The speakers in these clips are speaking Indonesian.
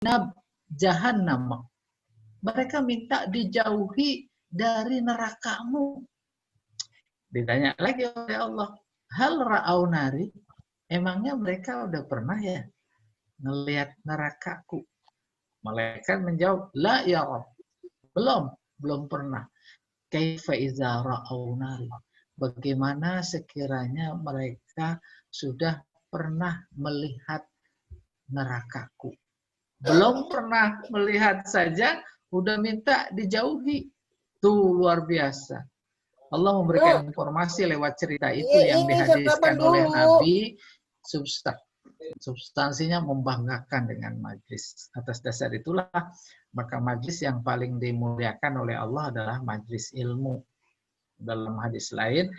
nab jahannam. Mereka minta dijauhi dari nerakamu. Ditanya lagi oleh Allah, hal ra'au nari? Emangnya mereka udah pernah ya ngelihat nerakaku? Malaikat menjawab, la ya Rabb. Belum pernah. Kaifa iza ra'au nari? Bagaimana sekiranya mereka sudah pernah melihat nerakaku? Belum pernah melihat saja udah minta dijauhi. Tuh luar biasa. Allah memberikan informasi lewat cerita itu yang dihadiskan oleh Nabi, substansinya membanggakan dengan majlis. Atas dasar itulah, maka majlis yang paling dimuliakan oleh Allah adalah majlis ilmu. Dalam hadis lain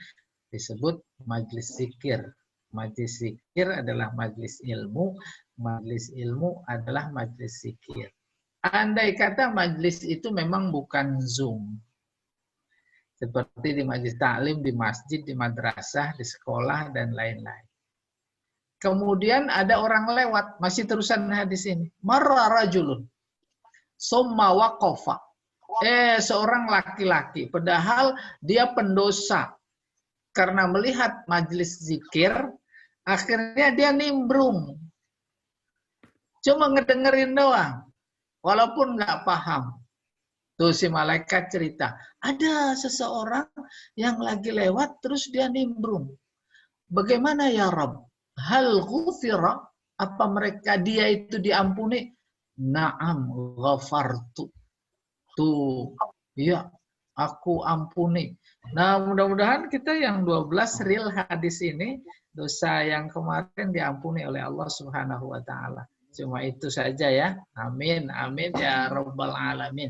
disebut majlis zikir. Majlis zikir adalah majlis ilmu adalah majlis zikir. Andai kata majlis itu memang bukan Zoom, seperti di majlis taklim, di masjid, di madrasah, di sekolah, dan lain-lain. Kemudian ada orang lewat, masih terusan hadis ini. Marra rajulun, summa waqafa. Seorang laki-laki, padahal dia pendosa. Karena melihat majlis zikir, akhirnya dia nimbrung. Cuma ngedengerin doang, walaupun nggak paham. Tuh si malaikat cerita, ada seseorang yang lagi lewat terus dia nimbrung. Bagaimana ya Rabb? Hal ghufira? Apa mereka dia itu diampuni? Naam ghafartu. Tuh, iya aku ampuni. Nah mudah-mudahan kita yang 12 real hadis ini, dosa yang kemarin diampuni oleh Allah Subhanahu wa Ta'ala. Cuma itu saja ya. Amin, amin ya Rabbal Alamin.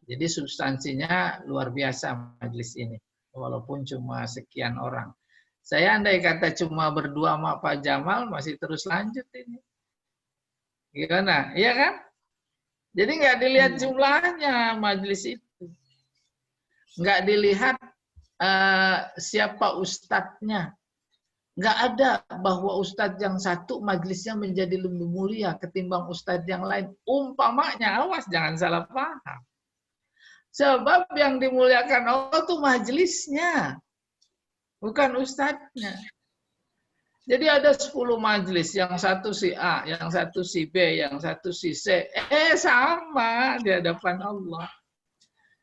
Jadi substansinya luar biasa majelis ini, walaupun cuma sekian orang. Saya andai kata cuma berdua sama Pak Jamal masih terus lanjut ini. Gimana? Iya kan? Jadi nggak dilihat jumlahnya majelis itu, nggak dilihat siapa ustadznya. Nggak ada bahwa ustadz yang satu majelisnya menjadi lebih mulia ketimbang ustadz yang lain. Umpamanya, awas jangan salah paham. Sebab yang dimuliakan Allah itu majelisnya, bukan ustadznya. Jadi ada 10 majelis, yang satu si A, yang satu si B, yang satu si C. Sama di hadapan Allah.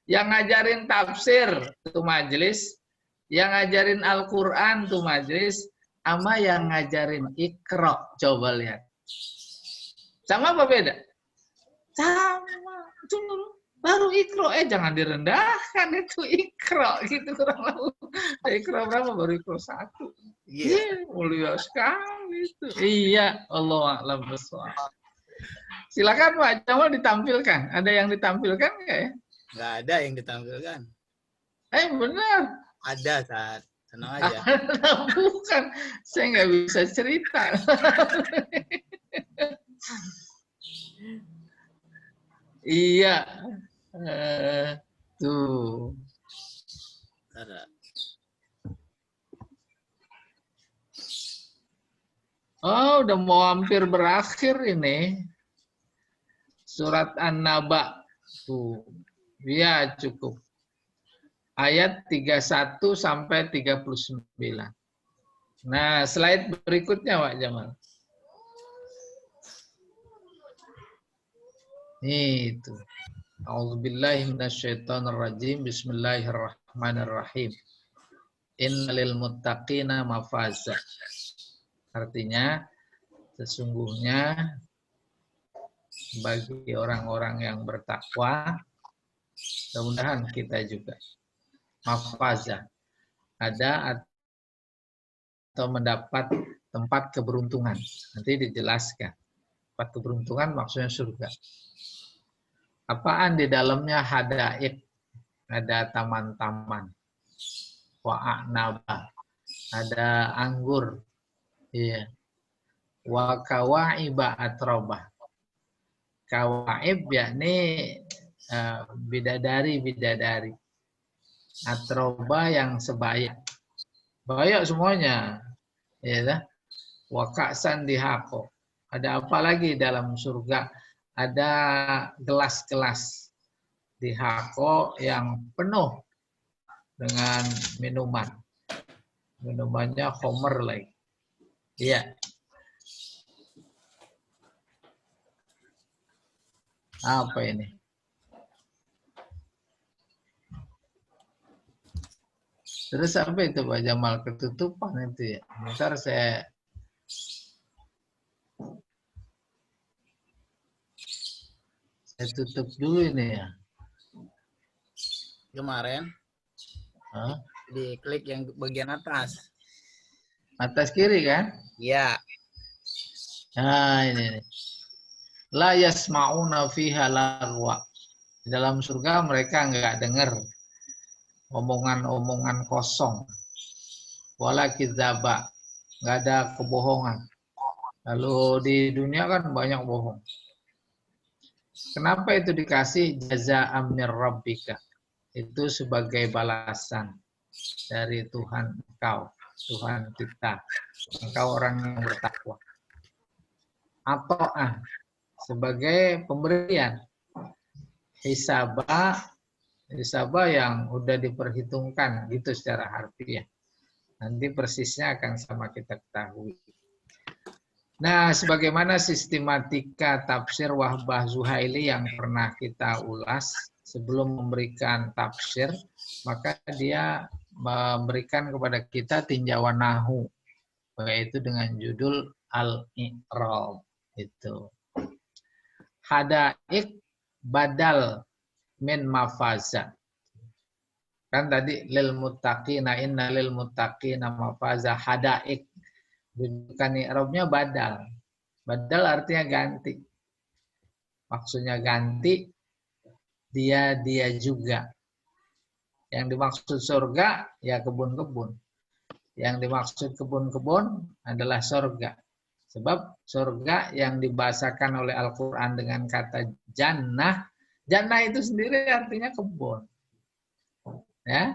Yang ngajarin tafsir itu majelis, yang ngajarin Al-Quran itu majelis, sama yang ngajarin Iqra. Coba lihat. Sama apa beda? Sama. Baru Iqra. Jangan direndahkan, itu Iqra. Gitu kurang lebih. Iqra berapa? Baru Iqra 1. Iya, mulia sekali itu. Iya, Allah a'lam bishawab. Silakan Pak Jamal ditampilkan. Ada yang ditampilkan nggak ya? Nggak ada yang ditampilkan. Benar. Ada, saat. Tenang aja. Bukan, saya nggak bisa cerita. Iya, tuh. Oh, udah mau hampir berakhir ini. Surat An-Naba. Tuh. Ya, cukup. Ayat 31 sampai 39. Nah, slide berikutnya Pak Jamal. Itu. A'udzubillahi minasyaitonirrajim. Bismillahirrahmanirrahim. Innalil muttaqina mafaza. Artinya, sesungguhnya bagi orang-orang yang bertakwa, mudah-mudahan kita juga mafaza, ada atau mendapat tempat keberuntungan. Nanti dijelaskan. Tempat keberuntungan maksudnya surga. Apaan di dalamnya? Hadaib, ada taman-taman. Wa'anaba, ada anggur. Iya. Wa kawaiba atrobah. Kawaib yakni bidadari. Atroba yang sebaik. Baik semuanya. Ya, wa ka'san dihaqo. Ada apa lagi dalam surga? Ada gelas-gelas di hako yang penuh dengan minuman. Minumannya Homer lagi. Iya. Apa ini? Terus apa itu Pak Jamal? Ketutupan itu ya. Bentar saya tutup dulu ini ya. Kemarin Hah? diklik yang bagian atas. Atas kiri kan? Iya. Nah ini. La yasma'una fiha lagwa. Di dalam surga mereka nggak dengar omongan-omongan kosong. Wala kidzaba. Nggak ada kebohongan. Lalu di dunia kan banyak bohong. Kenapa itu dikasih jazaa'am mir rabbika? Itu sebagai balasan dari Tuhan engkau, Tuhan kita. Engkau orang yang bertakwa. Ato'ah sebagai pemberian. Hisabah yang udah diperhitungkan gitu secara harfiah. Nanti persisnya akan sama kita ketahui. Nah, sebagaimana sistematika tafsir Wahbah Zuhaili yang pernah kita ulas sebelum memberikan tafsir, maka dia memberikan kepada kita tinjauan nahu, yaitu dengan judul Al-I'rab. Itu. Hadaik badal min mafaza. Kan tadi lil muttaqina inna lil muttaqina mafaza hadaik. Rujukan i'rabnya badal. Badal artinya ganti. Maksudnya ganti, dia juga. Yang dimaksud surga, ya kebun-kebun. Yang dimaksud kebun-kebun adalah surga. Sebab surga yang dibahasakan oleh Al-Quran dengan kata jannah, jannah itu sendiri artinya kebun. Ya,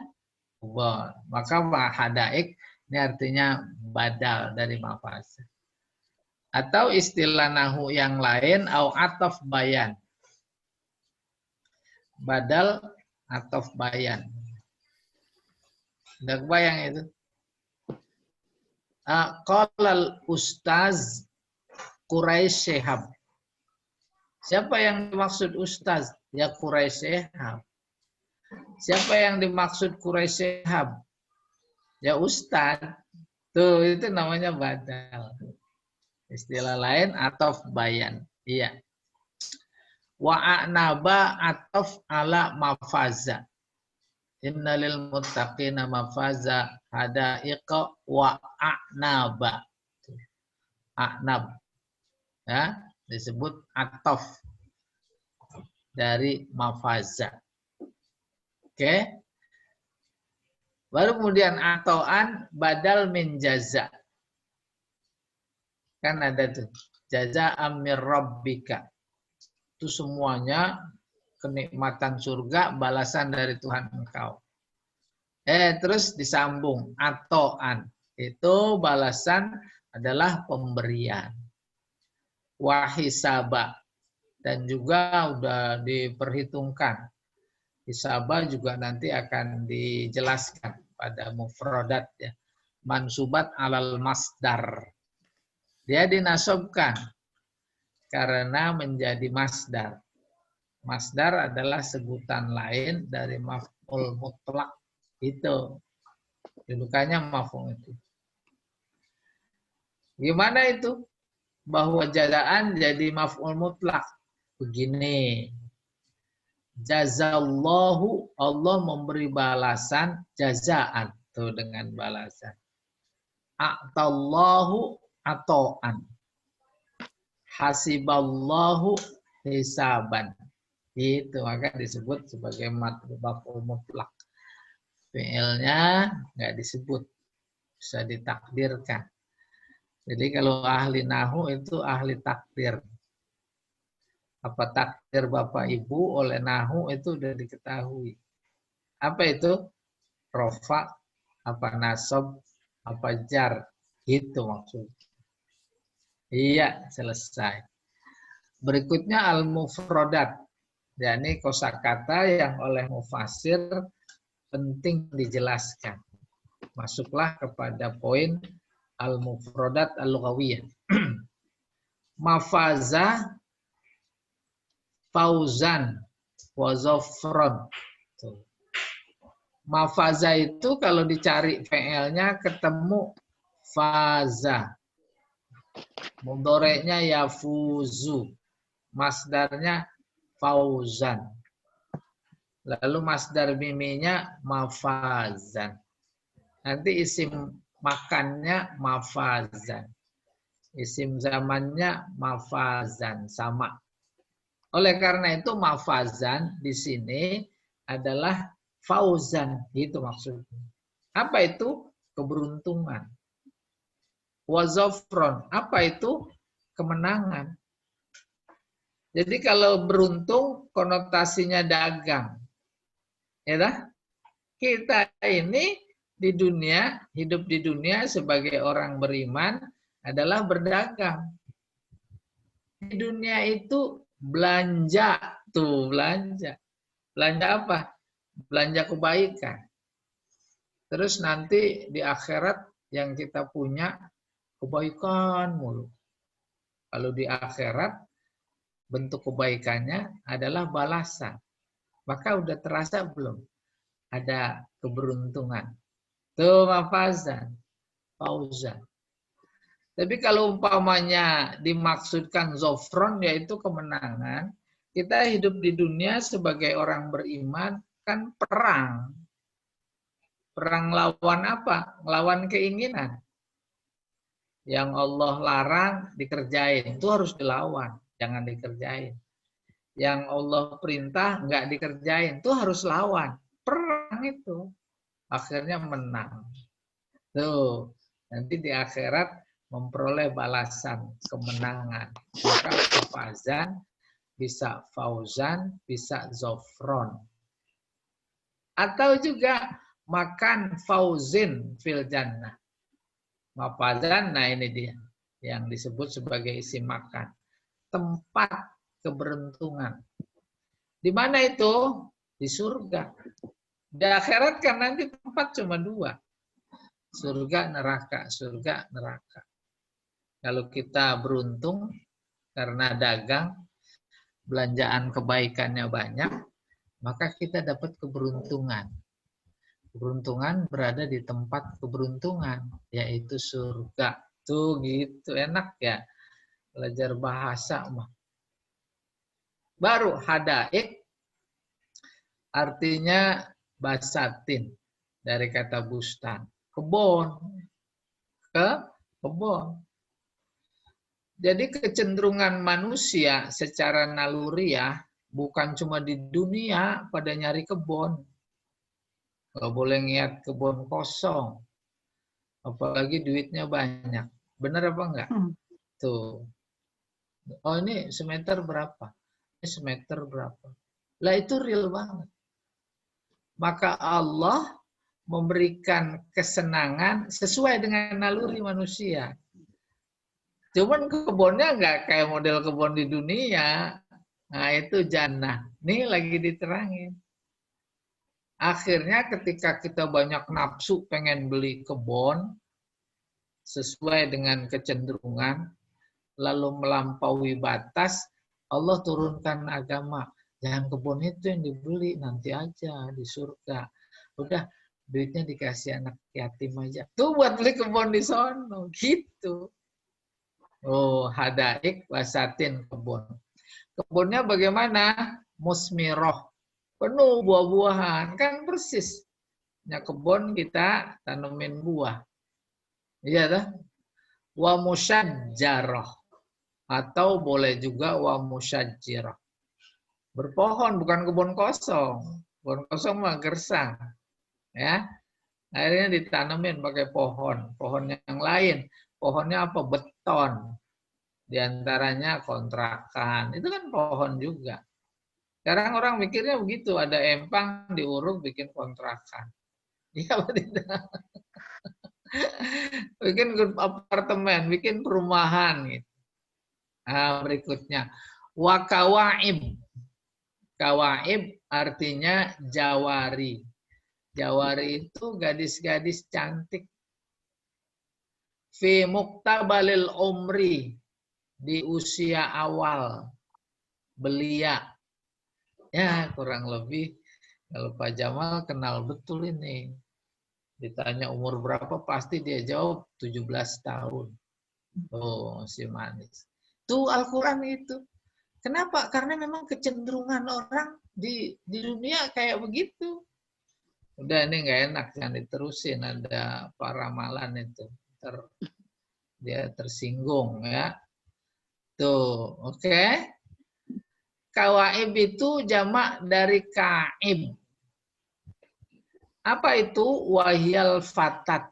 kebun. Maka hadaik ini artinya badal dari mafasa. Atau istilah nahu yang lain, au ataf bayan. Badal ataf bayan. Udah kebayang itu? Qolal ustaz Quraisy Syihab. Siapa yang dimaksud ustaz? Ya Quraisy Syihab. Siapa yang dimaksud Quraisy Syihab? Ya ustaz. Tuh, itu namanya badal. Istilah lain ataf bayan. Iya. Wa'anaba ataf ala mafaza. Innalil muttaqina mafaza hadaiqa wa'anaba. A'nab. Ya, disebut ataf dari mafaza. Oke. Baru kemudian atoan badal min jaza. Kan ada tuh. Jaza'am mir rabbika. Itu semuanya kenikmatan surga, balasan dari Tuhan engkau. Terus disambung. Atoan. Itu balasan adalah pemberian. Wahisaba. Dan juga udah diperhitungkan. Hisabah juga nanti akan dijelaskan pada mufradat ya. Mansubat alal masdar. Dia dinasobkan karena menjadi masdar. Masdar adalah sebutan lain dari maf'ul mutlak. Itu. Julukannya maf'ul itu. Gimana itu? Bahwa jazaan jadi maf'ul mutlak. Begini. Jazallahu, Allah memberi balasan jazaan tuh dengan balasan. A'tallahu ato'an. Hasiballahu hisaban. Itu maka disebut sebagai maf'ul mutlak. Fi'ilnya nggak disebut, bisa ditakdirkan. Jadi kalau ahli nahu itu ahli takdir. Apa takdir Bapak Ibu oleh nahu itu sudah diketahui. Apa itu? Rofa, apa nasab, apa jar. Itu maksudnya. Iya, selesai. Berikutnya al-mufradat, yakni kosakata yang oleh mufasir penting dijelaskan. Masuklah kepada poin al-mufradat al-lughawiyah. Mafaza, fauzan, wa zafran. Mafaza itu kalau dicari fi'ilnya ketemu faza. Mudhari'nya yafuzu. Masdarnya fauzan. Lalu masdar miminya mafazan. Nanti isim makannya mafazan. Isim zamannya mafazan. Sama. Oleh karena itu mafazan di sini adalah fauzan. Itu maksudnya. Apa itu? Keberuntungan. Wazafron. Apa itu? Kemenangan. Jadi kalau beruntung konotasinya dagang. Ya dah? Kita ini di dunia, hidup di dunia sebagai orang beriman adalah berdagang. Di dunia itu belanja, tuh belanja. Belanja apa? Belanja kebaikan. Terus nanti di akhirat yang kita punya kebaikan mulu. Kalau di akhirat bentuk kebaikannya adalah balasan. Maka udah terasa belum? Ada keberuntungan. Tuh mafazan, fauzan. Tapi kalau umpamanya dimaksudkan zofron, yaitu kemenangan, kita hidup di dunia sebagai orang beriman, kan perang. Perang lawan apa? Lawan keinginan. Yang Allah larang dikerjain, itu harus dilawan. Jangan dikerjain. Yang Allah perintah nggak dikerjain, itu harus lawan. Perang itu. Akhirnya menang. Tuh, nanti di akhirat memperoleh balasan kemenangan. Maka fazan, bisa fauzan, bisa zofron. Atau juga makan fauzin fil jannah. Mafazan, nah ini dia yang disebut sebagai isim makan. Tempat keberuntungan. Di mana itu? Di surga. Di akhirat kan nanti tempat cuma dua. Surga, neraka. Surga, neraka. Kalau kita beruntung karena dagang, belanjaan kebaikannya banyak, maka kita dapat keberuntungan. Keberuntungan berada di tempat keberuntungan, yaitu surga. Tuh gitu, enak ya. Belajar bahasa mah. Baru hadaik artinya basatin dari kata bustan. Kebun. Kebun. Jadi kecenderungan manusia secara naluriah bukan cuma di dunia pada nyari kebun. Nggak boleh ngeliat kebun kosong. Apalagi duitnya banyak. Benar apa enggak? Tuh. Oh ini semeter berapa? Ini semeter berapa? Lah itu real banget. Maka Allah memberikan kesenangan sesuai dengan naluri manusia. Cuman kebunnya nggak kayak model kebun di dunia. Nah itu jannah. Nih lagi diterangin. Akhirnya ketika kita banyak nafsu pengen beli kebun sesuai dengan kecenderungan, lalu melampaui batas, Allah turunkan agama. Jangan kebun itu yang dibeli, nanti aja di surga. Udah, duitnya dikasih anak yatim aja. Tuh buat beli kebun di sono, gitu. Oh, hadaik wasatin kebun. Kebunnya bagaimana? Musmiroh. Penuh buah-buahan. Kan persis. Ya, kebun kita tanemin buah. Iya dah. Wa musyajjarah. Atau boleh juga wa musyajjirah. Berpohon, bukan kebun kosong. Kebun kosong mah gersang. Ya. Akhirnya ditanemin pakai pohon. Pohon yang lain. Pohonnya apa? Beton. Di antaranya kontrakan. Itu kan pohon juga. Sekarang orang mikirnya begitu, ada empang diuruk bikin kontrakan. Iya apa tidak? Bikin apartemen, bikin perumahan gitu. Berikutnya. Wa kawaib. Kawaib artinya jawari. Jawari itu gadis-gadis cantik. Fi muktabalil umri. Di usia awal. Belia. Ya kurang lebih. Kalau Pak Jamal kenal betul ini. Ditanya umur berapa pasti dia jawab 17 tahun. Oh si manis. Tuh Al-Quran itu. Kenapa? Karena memang kecenderungan orang di dunia kayak begitu. Udah ini nggak enak, jangan diterusin. Ada paramalan itu. Dia tersinggung ya. Tuh, oke. Kawaib itu jamak dari kaib. Apa itu? Wahyal fatat.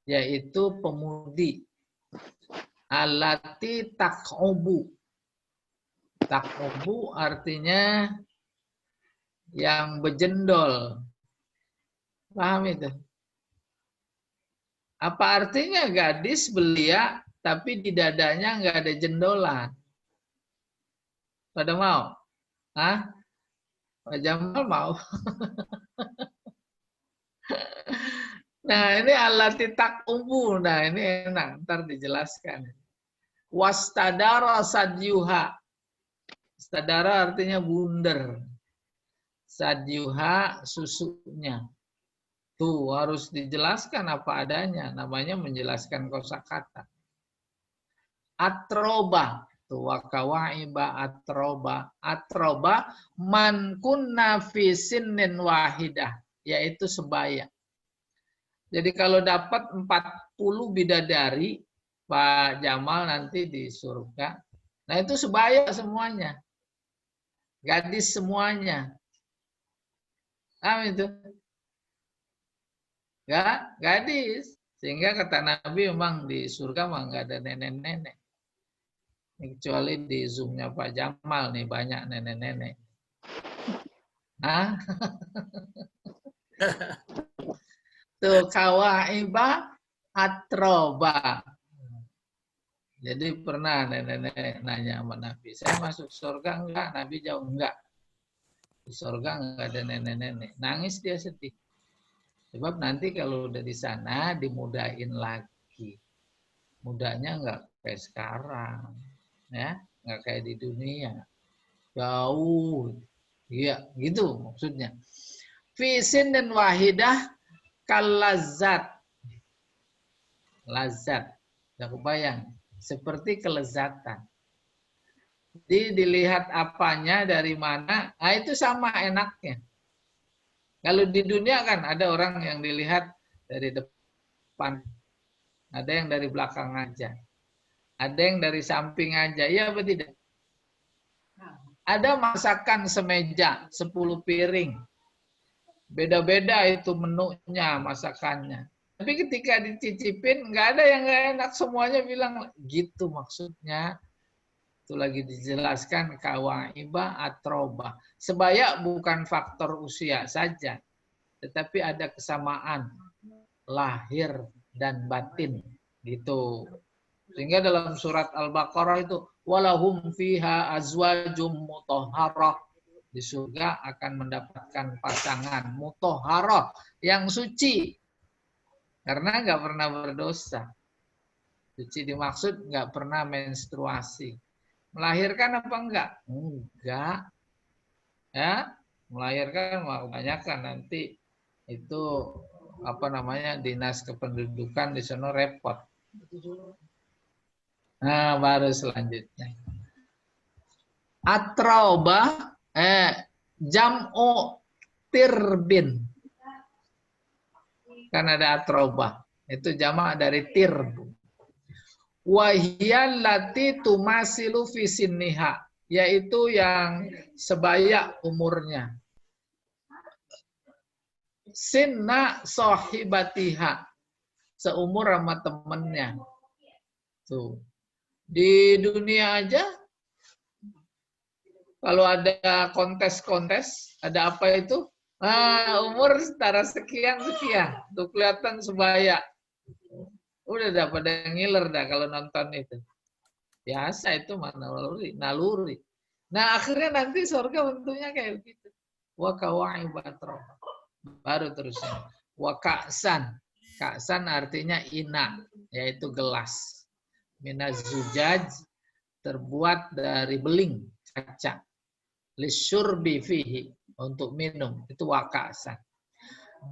Yaitu pemudi. Alati takobu. Takobu artinya yang bejendol. Paham itu? Apa artinya gadis belia tapi di dadanya nggak ada jendolan? Pada mau? Hah? Pak Jamal mau? Nah ini alati takobu. Nah ini enak, ntar dijelaskan. Wastadara sadyuha. Stadara artinya bundar. Sadyuha susunya. Tuh harus dijelaskan apa adanya. Namanya menjelaskan kosakata. Atroba. Tuh wakawaiba atroba. Atroba man kunna fi sinnin wahidah. Yaitu sebaya. Jadi kalau dapat 40 bidadari, Pak Jamal nanti di surga. Nah itu sebaya semuanya. Gadis semuanya. Itu. Gadis. Sehingga kata Nabi memang di surga memang nggak ada nenek-nenek. Kecuali di Zoom-nya Pak Jamal nih banyak nenek-nenek. Tuh kawaiba atroba. Jadi pernah nenek-nenek nanya sama Nabi, saya masuk surga enggak? Nabi jawab enggak. Di surga enggak ada nenek-nenek. Nangis dia sedih. Sebab nanti kalau udah di sana dimudahin lagi. Mudanya enggak kayak sekarang. Ya, enggak kayak di dunia. Jauh. Iya, gitu maksudnya. Fisin dan wahidah kalazat. Lazat. Udah kebayang. Seperti kelezatan. Jadi dilihat apanya dari mana, itu sama enaknya. Kalau di dunia kan ada orang yang dilihat dari depan, ada yang dari belakang aja, ada yang dari samping aja, iya apa tidak? Ada masakan semeja, 10 piring, beda-beda itu menunya, masakannya. Tapi ketika dicicipin, nggak ada yang nggak enak, semuanya bilang gitu maksudnya. Itu lagi dijelaskan kawaiba atroba. Sebaya bukan faktor usia saja, tetapi ada kesamaan lahir dan batin gitu. Sehingga dalam surat Al-Baqarah itu walahum fiha azwajum mutahharah. Di surga akan mendapatkan pasangan mutahharah yang suci. Karena nggak pernah berdosa. Suci dimaksud nggak pernah menstruasi. Melahirkan apa enggak? Enggak. Ya, melahirkan kebanyakan nanti itu apa namanya dinas kependudukan di sana repot. Nah, baru selanjutnya. Atroba jam'u tirbin. Kan ada atroba. Itu jamak dari tirbu. Wahiyallati tumasilu fi sinniha, yaitu yang sebaya umurnya. Sinna sahibatiha, seumur sama temennya. Tuh. Di dunia aja kalau ada kontes-kontes, ada apa itu? Umur setara sekian-sekian. Tuh kelihatan sebaya. Udah dah pada ngiler dah kalau nonton itu. Biasa itu mana naluri. Nah, akhirnya nanti surga bentuknya kayak begitu. Wa kawa'ibat atroba. Baru terusnya. Wa ka'san. Ka'san artinya ina, yaitu gelas. Minaz zujaj, terbuat dari beling, kaca. Lisyurbi fihi, untuk minum. Itu wa ka'san.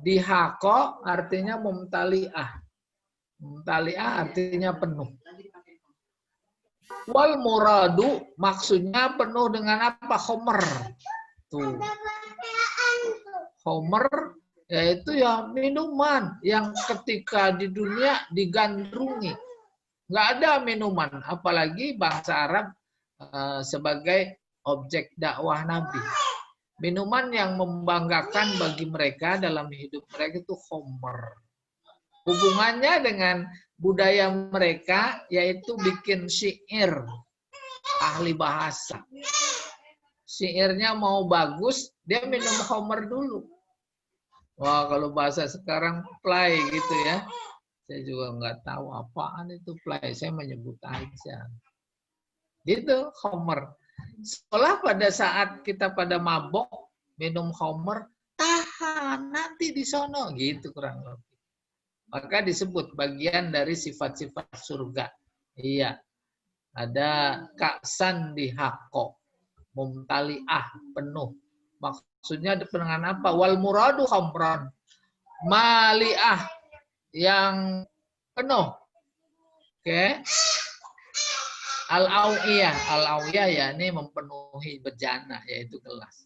Dihako artinya mumtali'ah. Mumtali'ah artinya penuh. Wal muradu maksudnya penuh dengan apa? Khomer. Tuh. Khomer yaitu ya minuman yang ketika di dunia digandrungi. Nggak ada minuman, apalagi bangsa Arab sebagai objek dakwah Nabi. Minuman yang membanggakan bagi mereka dalam hidup mereka itu khomer. Hubungannya dengan budaya mereka yaitu bikin syair, ahli bahasa. Syairnya mau bagus, dia minum khomer dulu. Wah, kalau bahasa sekarang play gitu ya. Saya juga nggak tahu apaan itu play, saya menyebut aja. Gitu, khomer. Setelah pada saat kita pada mabok, minum khomer, tahan, nanti di sono. Gitu kurang lebih. Maka disebut bagian dari sifat-sifat surga. Iya. Ada kaksan dihako. Mumtali'ah, penuh. Maksudnya dengan apa? Wal muradu khamran. Mali'ah, yang penuh. Oke. Al-awiyah. Al-awiyah ya ini mempenuhi bejana, yaitu gelas.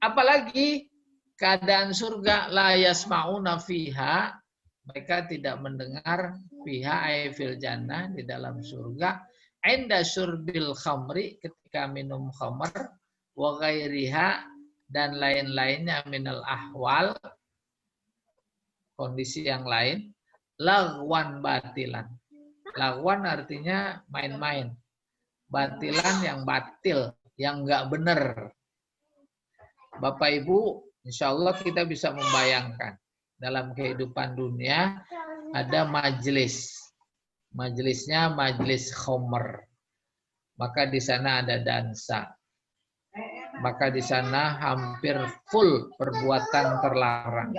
Apalagi keadaan surga la yasma'una fiha, mereka tidak mendengar fiha ay fil jannah, di dalam surga, inda syurbil khamri, ketika minum khamr, wa ghairiha, dan lain-lainnya minal ahwal, kondisi yang lain, lagwan batilan. Lagwan artinya main-main. Batilan yang batil, yang enggak benar. Bapak Ibu, insya Allah kita bisa membayangkan dalam kehidupan dunia ada majelis. Majelisnya majelis khomer. Maka di sana ada dansa. Maka di sana hampir full perbuatan terlarang.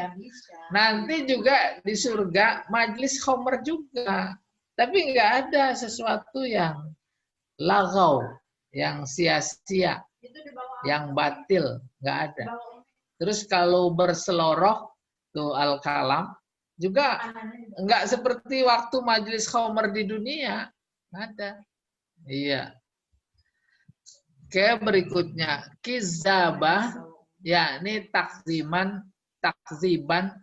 Nanti juga di surga majelis khomer juga. Tapi nggak ada sesuatu yang lagau, yang sia-sia, yang batil, nggak ada. Terus kalau berseloroh, tuh al-kalam, juga nggak seperti waktu majelis khomer di dunia. Nggak ada. Iya. Oke, berikutnya. Kizabah, yakni takziban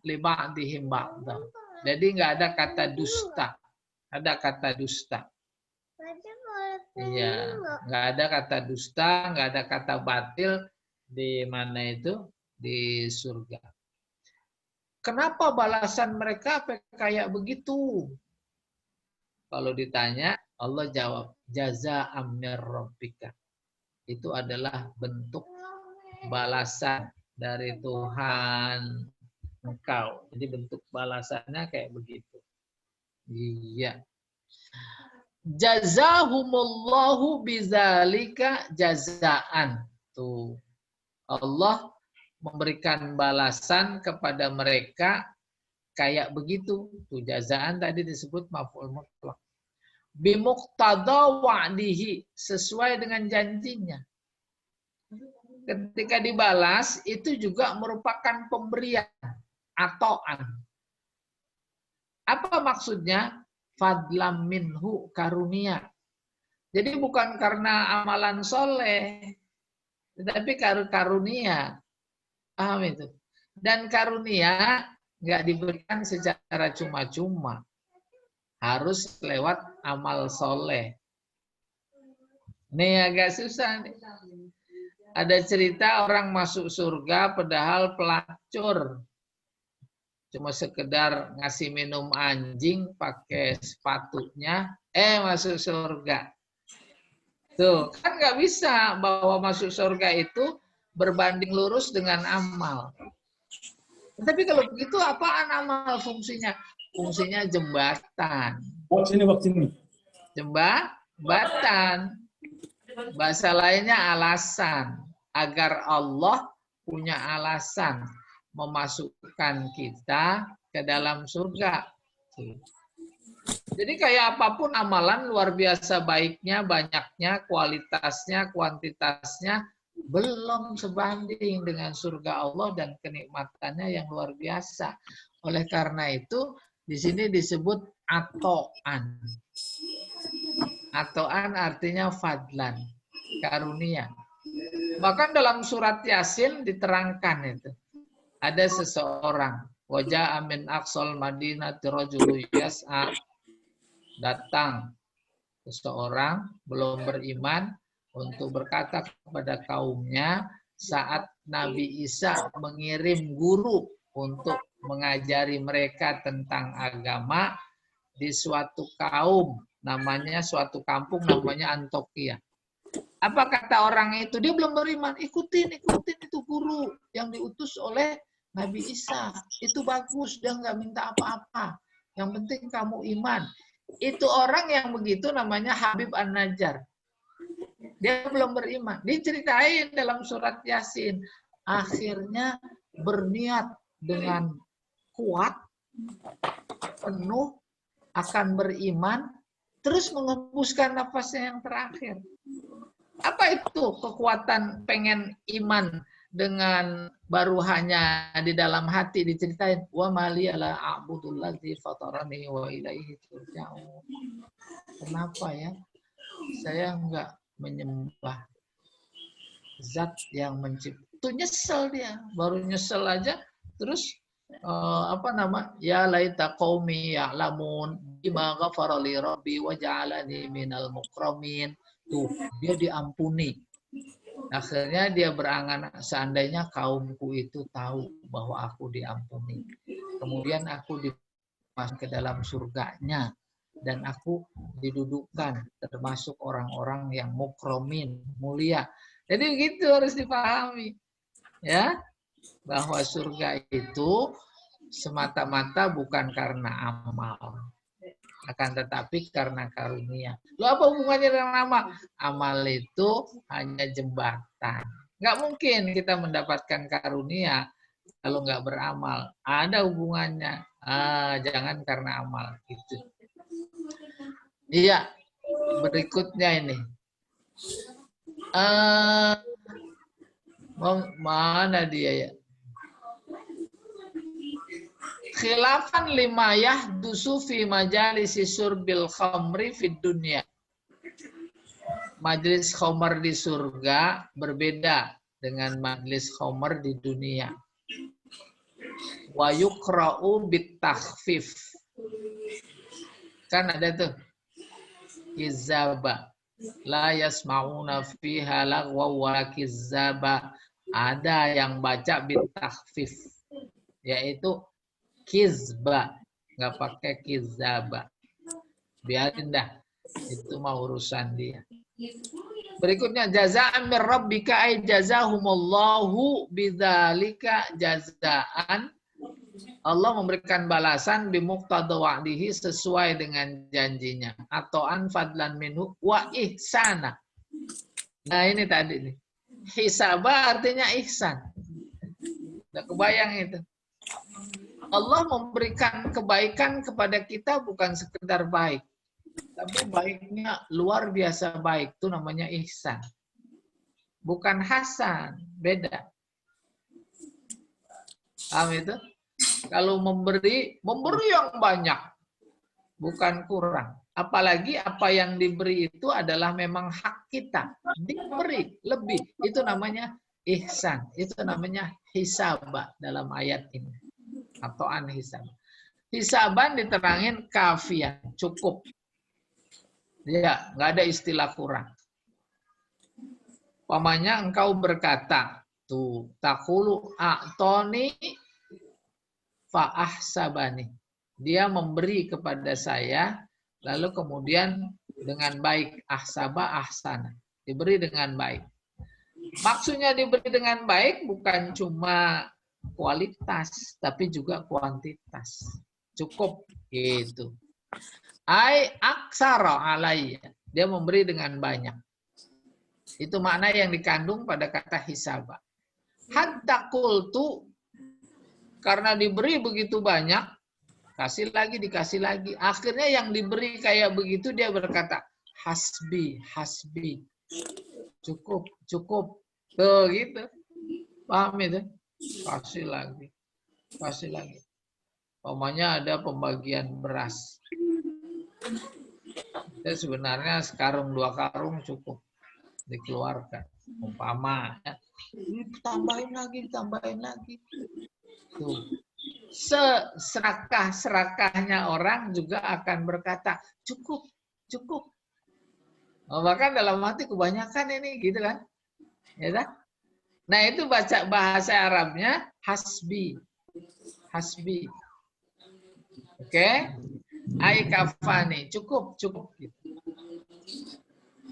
liba'dihim ba'da. Jadi nggak ada kata dusta. Ada kata dusta. Iya, nggak ada kata dusta, nggak ada kata batil di mana itu, di surga. Kenapa balasan mereka kayak begitu? Kalau ditanya, Allah jawab, jazaa'am mir rabbika. Itu adalah bentuk balasan dari Tuhan engkau. Jadi bentuk balasannya kayak begitu. Iya. Jazahumullahu bizalika jazaan. Tuh. Allah memberikan balasan kepada mereka kayak begitu. Tuh jazaan tadi disebut maf'ul mutlaq. Bimuqtada wa'dihi, sesuai dengan janjinya. Ketika dibalas itu juga merupakan pemberian, atoan. Apa maksudnya? Fadlam minhu, karunia. Jadi bukan karena amalan soleh, tetapi karunia. Paham itu? Dan karunia nggak diberikan secara cuma-cuma. Harus lewat amal soleh. Nih agak susah nih. Ada cerita orang masuk surga padahal pelacur. Cuma sekedar ngasih minum anjing pakai sepatunya, masuk surga. Tuh, kan nggak bisa bahwa masuk surga itu berbanding lurus dengan amal. Tapi kalau begitu apaan amal fungsinya? Fungsinya jembatan. Waktu ini. Batan. Bahasa lainnya alasan. Agar Allah punya alasan memasukkan kita ke dalam surga. Jadi kayak apapun amalan luar biasa baiknya, banyaknya, kualitasnya, kuantitasnya belum sebanding dengan surga Allah dan kenikmatannya yang luar biasa. Oleh karena itu di sini disebut ato'an. Ato'an artinya fadlan, karunia. Bahkan dalam surat Yasin diterangkan itu. Ada seseorang, wajah amin aqsal madinati rajulu yas'a, datang seseorang belum beriman untuk berkata kepada kaumnya saat Nabi Isa mengirim guru untuk mengajari mereka tentang agama di suatu kaum namanya, suatu kampung namanya Antioquia. Apa kata orang itu? Dia belum beriman. Ikutin itu guru yang diutus oleh Nabi Isa. Itu bagus, dia nggak minta apa-apa. Yang penting kamu iman. Itu orang yang begitu namanya Habib An-Najjar. Dia belum beriman. Diceritain dalam surat Yasin. Akhirnya berniat dengan kuat, penuh, akan beriman, terus mengembuskan nafasnya yang terakhir. Apa itu kekuatan pengen iman dengan baru hanya di dalam hati diceritain wa maliyala a'budullazi fatarani wa ilaihi turja'un. Kenapa ya saya enggak menyembah zat yang mencipta? Itu nyesel dia, baru nyesel aja terus ya laita qaumi ya'lamun bima ghafara li rabbi wa ja'alani minal mukramin. Tuh, dia diampuni. Akhirnya dia berangan, seandainya kaumku itu tahu bahwa aku diampuni. Kemudian aku dimasuk ke dalam surganya. Dan aku didudukkan termasuk orang-orang yang mukromin, mulia. Jadi begitu harus dipahami. Ya, bahwa surga itu semata-mata bukan karena amal. Akan tetapi karena karunia. Lu apa hubungannya dengan amal? Amal itu hanya jembatan. Nggak mungkin kita mendapatkan karunia kalau nggak beramal. Ada hubungannya. Jangan karena amal. Gitu. Iya. Berikutnya ini. Mana dia ya? Khilafan lima yahdusu fi majalisi surbil khamri fid dunya. Majlis khamar di surga berbeda dengan majlis khamar di dunia. Wa yukra'u bit takhfif. Kan ada tuh. Kizaba. La yasma'una fiha lagwa wa kizaba. Ada yang baca bit takhfif. Yaitu kizba, nggak pakai kizaba. Biarin dah, itu mah urusan dia. Berikutnya jazaan min rabbika ay jazahumullahu bidzalika jazaan. Allah memberikan balasan bimuqtada wa'dihi sesuai dengan janjinya atau an fadlan minhu wa ihsana. Nah, ini tadi nih. Hisaba artinya ihsan. Udah kebayang itu. Allah memberikan kebaikan kepada kita bukan sekedar baik. Tapi baiknya luar biasa baik. Itu namanya ihsan. Bukan hasan. Beda. Paham itu? Kalau memberi yang banyak. Bukan kurang. Apalagi apa yang diberi itu adalah memang hak kita. Diberi lebih. Itu namanya ihsan. Itu namanya hisabah dalam ayat ini. Atau hisab. Hisaban diterangin kafian, cukup. Ya, nggak ada istilah kurang. Pamanya engkau berkata, tuh takulu a'toni fa'ahsabani. Dia memberi kepada saya, lalu kemudian dengan baik ahsaba ahsana. Diberi dengan baik. Maksudnya diberi dengan baik bukan cuma kualitas, tapi juga kuantitas. Cukup gitu. Ai aksara alayya. Dia memberi dengan banyak. Itu makna yang dikandung pada kata hisaba. Hatta qultu, karena diberi begitu banyak, kasih lagi, dikasih lagi. Akhirnya yang diberi kayak begitu dia berkata, hasbi, hasbi. Cukup, cukup. Tuh gitu. Paham itu? Kasih lagi. Kasih lagi. Umpamanya ada pembagian beras. Itu sebenarnya sekarung 2 karung cukup dikeluarkan. Umpama. Ya. Tambahin lagi, tambahin lagi. Tuh. Serakah-serakahnya orang juga akan berkata, cukup, cukup. Oh, bahkan dalam hati kebanyakan ini gitu kan. Ya kan? Nah, itu baca bahasa Arabnya hasbi. Hasbi. Oke? Ai kafani, cukup, cukup gitu.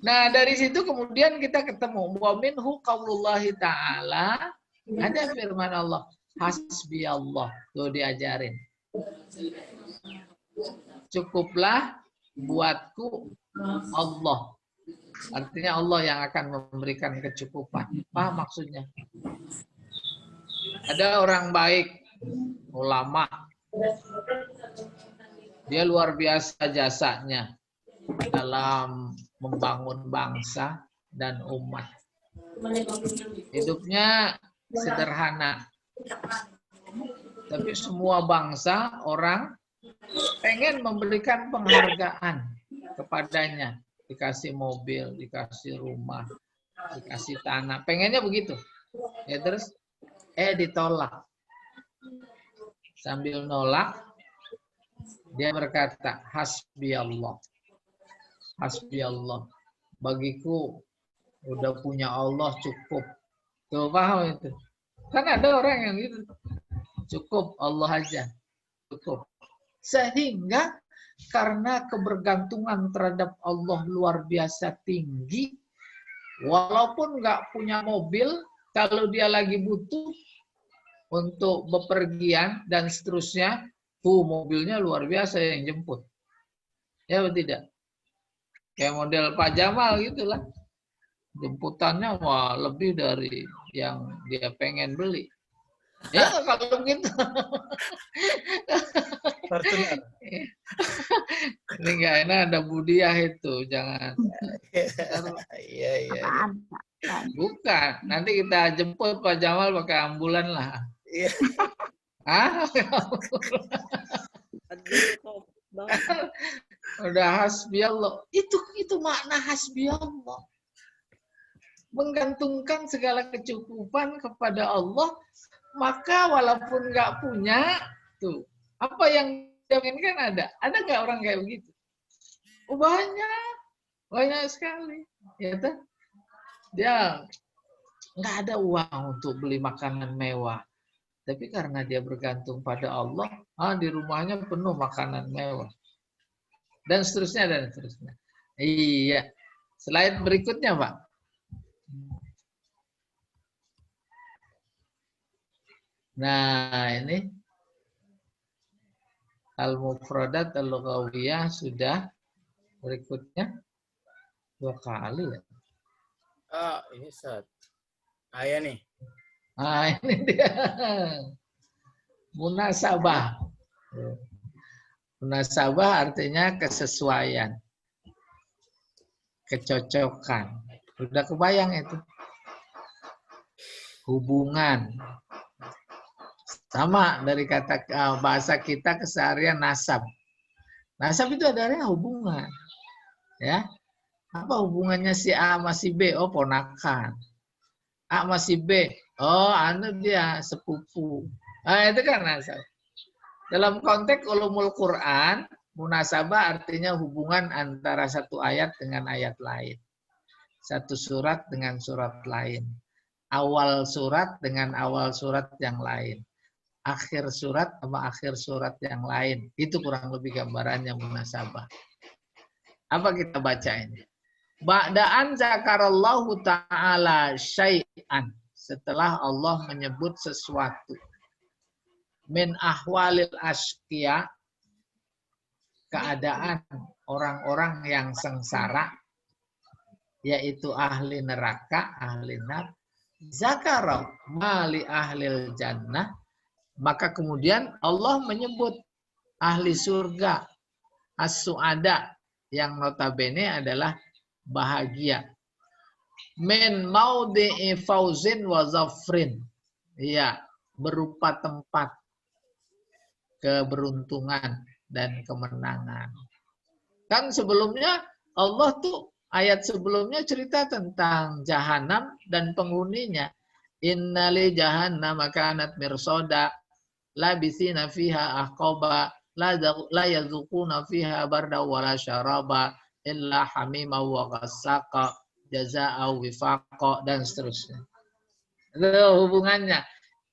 Nah, dari situ kemudian kita ketemu wa minhu qaulullahi ta'ala, ada firman Allah, hasbi Allah. Tuh diajarin. Cukuplah buatku Allah. Artinya Allah yang akan memberikan kecukupan. Paham maksudnya? Ada orang baik, ulama. Dia luar biasa jasanya dalam membangun bangsa dan umat. Hidupnya sederhana. Tapi semua bangsa, orang pengen memberikan penghargaan kepadanya. Dikasih mobil, dikasih rumah, dikasih tanah. Pengennya begitu. Ya terus, ditolak. Sambil nolak, dia berkata, hasbi Allah. Hasbi Allah. Bagiku, udah punya Allah cukup. Tuh, paham itu? Kan ada orang yang gitu. Cukup, Allah aja. Cukup. Sehingga karena kebergantungan terhadap Allah luar biasa tinggi, walaupun nggak punya mobil, kalau dia lagi butuh untuk bepergian dan seterusnya, mobilnya luar biasa yang jemput. Ya atau tidak? Kayak model Pak Jamal gitulah. Jemputannya wah lebih dari yang dia pengen beli. Ya kalau begitu. Ini nggak enak, ada budiah itu, jangan. Iya. Bukan, nanti kita jemput Pak Jamal pakai ambulan lah. Iya. Udah hasbi Allah. Itu makna hasbi Allah. Menggantungkan segala kecukupan kepada Allah, maka walaupun nggak punya, tuh apa yang dia inginkan ada. Ada nggak orang kayak begitu? Oh, banyak sekali. Ya tuh. Dia nggak ada uang untuk beli makanan mewah, tapi karena dia bergantung pada Allah, di rumahnya penuh makanan mewah, dan seterusnya dan seterusnya. Iya. Slide berikutnya, Pak. Nah, ini al-mufradat al-lughawiyah sudah. Berikutnya 2 kali ya. Ini set. Ya nih. Ini dia. Munasabah. Munasabah artinya kesesuaian. Kecocokan. Udah kebayang itu. Hubungan. Sama dari kata bahasa kita keseharian nasab. Nasab itu adalah hubungan. Ya. Apa hubungannya si A sama si B? Oh, ponakan. A sama si B. Oh, dia sepupu. Itu kan nasab. Dalam konteks ulumul Quran, munasabah artinya hubungan antara satu ayat dengan ayat lain. Satu surat dengan surat lain. Awal surat dengan awal surat yang lain. Akhir surat sama akhir surat yang lain. Itu kurang lebih gambarannya munasabah. Apa kita baca ini? Ba'da'an zakarallahu ta'ala syai'an. Setelah Allah menyebut sesuatu. Min ahwalil asqiya. Keadaan orang-orang yang sengsara. yaitu ahli neraka, ahli nar. Zakara mali ahlil jannah, maka kemudian Allah menyebut ahli surga as-su'ada yang notabene adalah bahagia. Min maudhi'i fauzin wa zafrin. Iya, berupa tempat keberuntungan dan kemenangan. Kan sebelumnya Allah tuh ayat sebelumnya cerita tentang jahanam dan penghuninya. Innali jahannam kanat mirsoda labisina fiha ahqaba la yazuquna fiha barda wala syaraba illa hamima wa ghassaqa jazaa'a wifaqa dan seterusnya. Itu hubungannya.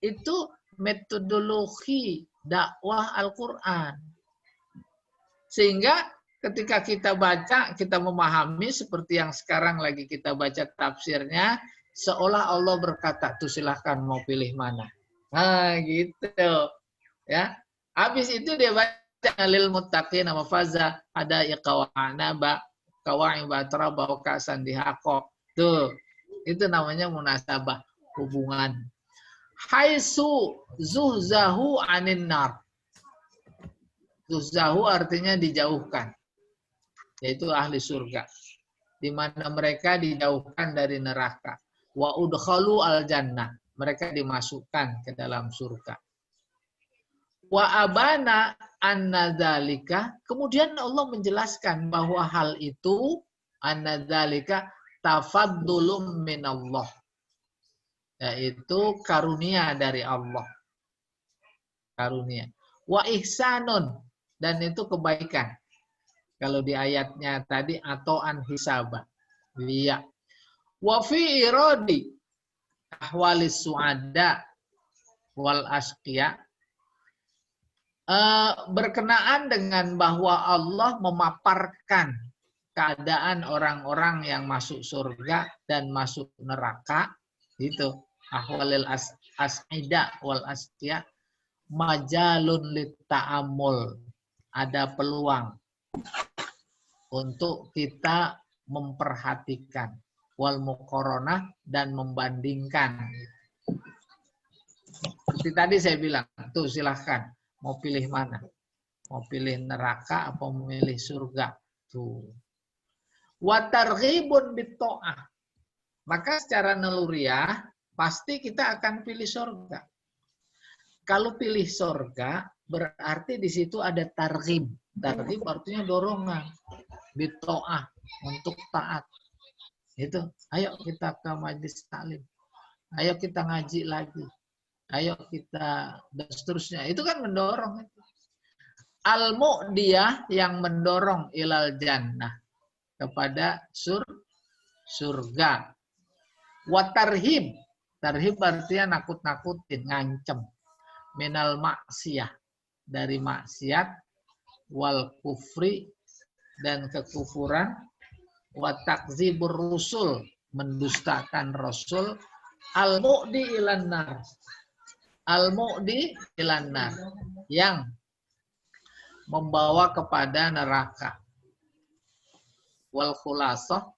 Itu metodologi dakwah Al-Qur'an. Sehingga ketika kita baca, kita memahami seperti yang sekarang lagi kita baca tafsirnya, seolah Allah berkata, tuh silahkan mau pilih mana. Nah gitu. Ya. Habis itu dia baca lil muttaqin nama faza ada iqawana ba kawain batraba wa kasan dihaqo. Tuh. Itu namanya munasabah, hubungan. Haisu zuhzahu anin nar. Zuhzahu artinya dijauhkan. Yaitu ahli surga. Di mana mereka dijauhkan dari neraka. Wa udkhalu al jannah. Mereka dimasukkan ke dalam surga. Wa abana anna dzalika, kemudian Allah menjelaskan bahwa hal itu anna dzalika tafaddulum minallah, yaitu karunia dari Allah. Karunia. Wa ihsanun, dan itu kebaikan. Kalau di ayatnya tadi atau an hisaba. Iya. Wa fi iradi ahwalis suada wal asqiya, berkenaan dengan bahwa Allah memaparkan keadaan orang-orang yang masuk surga dan masuk neraka, itu ahwalil as'ida wal asqiya, majalun lit ta'amul, ada peluang untuk kita memperhatikan wal muqaranah dan membandingkan. Seperti tadi saya bilang, tuh silahkan mau pilih mana? Mau pilih neraka atau memilih surga? Tuh. Wa targhibun bit-tha'ah. Maka secara naluriah pasti kita akan pilih surga. Kalau pilih surga berarti di situ ada targhib. Targhib artinya dorongan. Bit-tha'ah, untuk taat. Itu, ayo kita ke majelis taklim. Ayo kita ngaji lagi. Ayo kita dan seterusnya. Itu kan mendorong. Al-mu'diyah yang mendorong ilal jannah, kepada surga. Watarhib, tarhib artinya nakut-nakutin, ngancem. Minal maksiyah, dari maksiat, wal kufri, dan kekufuran, watakzibur rusul, mendustakan rasul, al-mu'di ilan nar. Al-mu'di ilan nar, yang membawa kepada neraka. Wal khulasah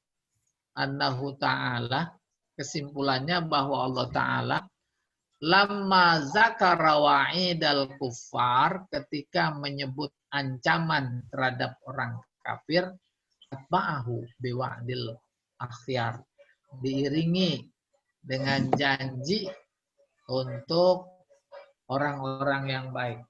annahu ta'ala, kesimpulannya bahwa Allah Ta'ala lamma zakara wa'idal kuffar, ketika menyebut ancaman terhadap orang kafir, atba'ahu biwa'dil akhyar, diiringi dengan janji untuk orang-orang yang baik.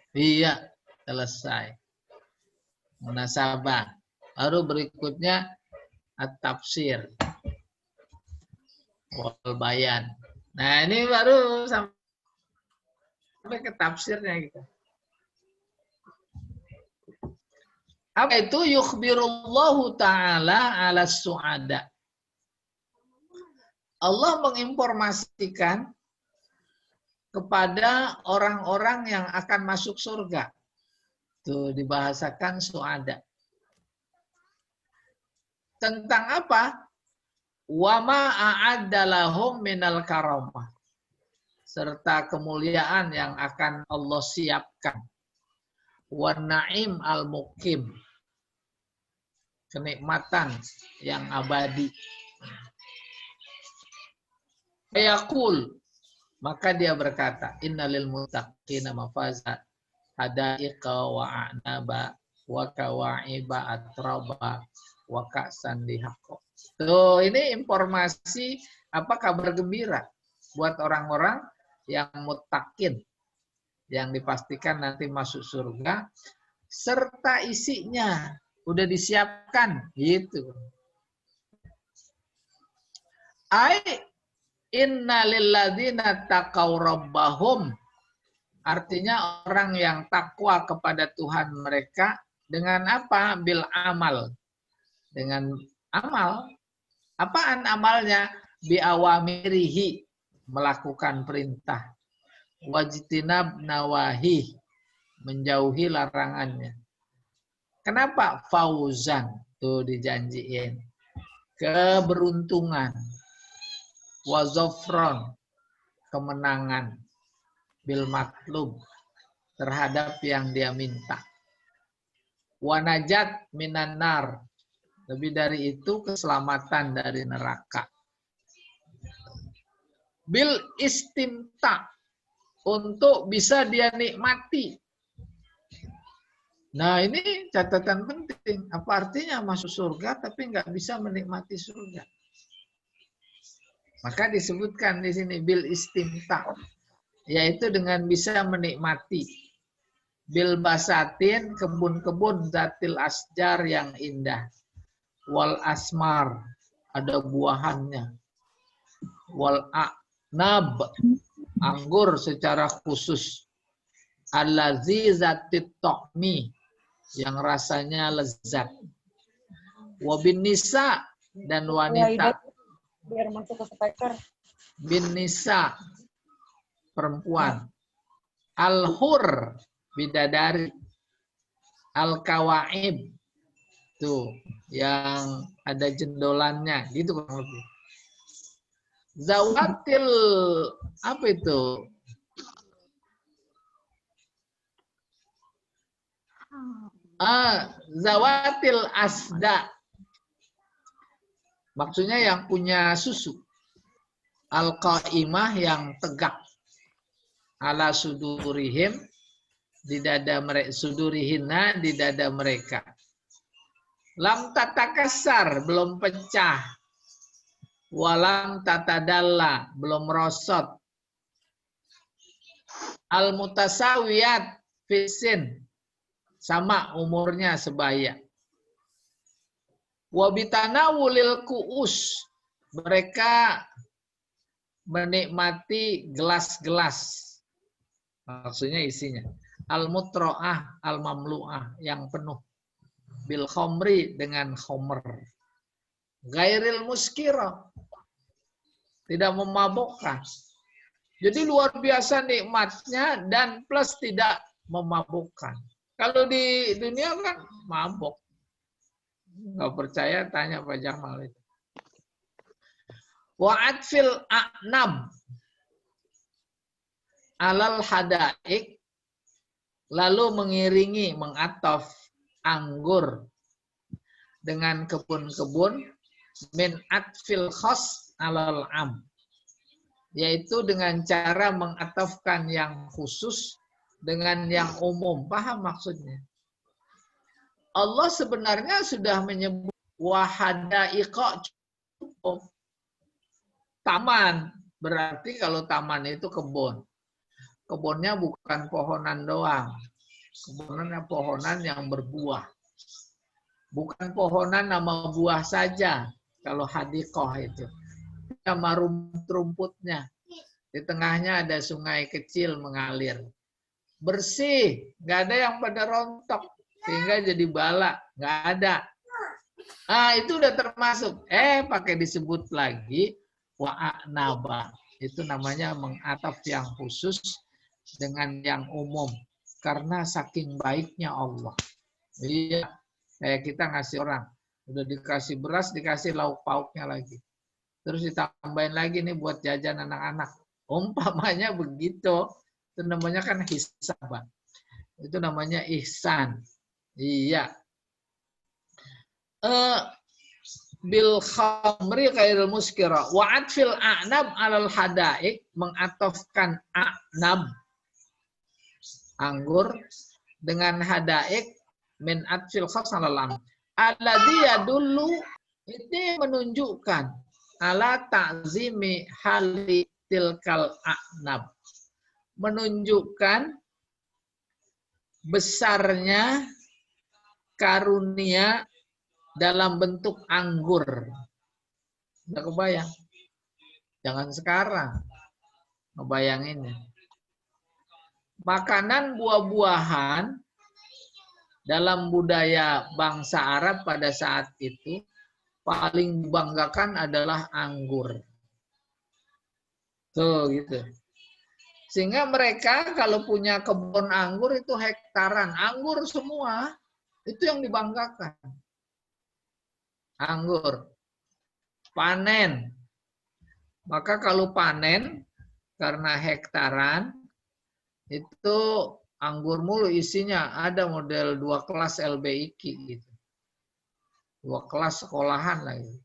Iya, selesai. Munasabah. Baru berikutnya at-tafsir. Wal bayan. Nah, ini baru sampai ke tafsirnya gitu. Apa itu? Yukhbirullahu ta'ala ala su'ada. Allah menginformasikan kepada orang-orang yang akan masuk surga. Itu dibahasakan su'ada. Tentang apa? Wa ma a'adda lahum minal karamah. serta kemuliaan yang akan Allah siapkan. Wan na'im al-muqim, kenikmatan yang abadi. Yaqul, maka dia berkata, innalil muttaqina mafaza hadaiqa wa a'naba wa kawa'iba atraba wa ka'san dihaqqa. Tuh, ini informasi apa, kabar gembira buat orang-orang yang muttaqin, yang dipastikan nanti masuk surga, serta isinya udah disiapkan gitu. Ai inna lilladzina taqaw rabbahum, artinya orang yang takwa kepada Tuhan mereka dengan apa? Bil amal, dengan amal. Apaan amalnya? Bi awamirihi, melakukan perintah. Wajtinab nawahi, menjauhi larangannya. Kenapa? Fauzan, tuh dijanjiin. Keberuntungan. Wazofron, kemenangan. Bil matlub, terhadap yang dia minta. Wanajat minan nar, lebih dari itu keselamatan dari neraka. Bil istimta, untuk bisa dia nikmati. Nah, ini catatan penting. Apa artinya masuk surga tapi nggak bisa menikmati surga? Maka disebutkan di sini bil istimta, yaitu dengan bisa menikmati. Bil basatin, kebun-kebun zatil asjar yang indah. Wal asmar, ada buahannya. Wal a'nab, anggur secara khusus. Allazi zatit to'mi, yang rasanya lezat. Wabin nisa, dan wanita. Biar masuk ke speaker. Bin nisa, perempuan. Al-hur, bidadari. Al-kawaib, tuh yang ada jendolannya, gitu kurang lebih. Zawatil, apa itu? Zawatil asda, maksudnya yang punya susu. Al-qaimah, yang tegak. Ala sudurihim, di dada mereka, sudurihina, di dada mereka. Lam tatakasar, belum pecah. Walam tatadalla, belum merosot. Al mutasawiyat fisin, sama umurnya sebaya. Wabitana wulil kuus, mereka menikmati gelas-gelas. Maksudnya isinya. Al-mutro'ah, al-mamlu'ah, yang penuh. Bil khomri, dengan khomer. Gairil muskira, tidak memabukkan. Jadi luar biasa nikmatnya dan plus tidak memabukkan. Kalau di dunia kan mabuk. Nggak percaya, tanya Pak Jamal itu. Wa'ad fil a'nam alal hadaik, lalu mengiringi, mengataf anggur dengan kebun-kebun, min atfil khos alal am, yaitu dengan cara mengatafkan yang khusus dengan yang umum. Paham maksudnya? Allah sebenarnya sudah menyebut wahadaiqa, cukup. Taman, berarti kalau taman itu kebun. Kebunnya bukan pohonan doang. Kebunnya pohonan yang berbuah. Bukan pohonan nama buah saja. Kalau hadiqah itu. Sama rumput-rumputnya. Di tengahnya ada sungai kecil mengalir. Bersih. Nggak ada yang pada rontok. Sehingga jadi bala. Nggak ada. Ah, itu udah termasuk. Pakai disebut lagi. Wa'anaba. Itu namanya mengataf yang khusus dengan yang umum. Karena saking baiknya Allah. Iya. Kayak kita ngasih orang. Udah dikasih beras, dikasih lauk pauknya lagi. Terus ditambahin lagi nih buat jajan anak-anak. Umpamanya begitu. Itu namanya kan hisab. Itu namanya ihsan. Iya. Bil khamri ghairil muskira wa atfil a'nab alal hadaik, mengatofkan a'nab anggur dengan hadaik min atfil khas alalam alladhi yadullu, ini menunjukkan ala ta'zimi hali tilkal a'nab, menunjukkan besarnya karunia dalam bentuk anggur. Udah kebayang? Jangan sekarang. Ngebayanginnya. Makanan buah-buahan dalam budaya bangsa Arab pada saat itu paling dibanggakan adalah anggur. Tuh gitu. Sehingga mereka kalau punya kebun anggur itu hektaran. Anggur semua. Itu yang dibanggakan. Anggur. Panen. Maka kalau panen karena hektaran itu anggur mulu isinya, ada model 2 kelas LBIQ gitu. 2 kelas sekolahan lagi.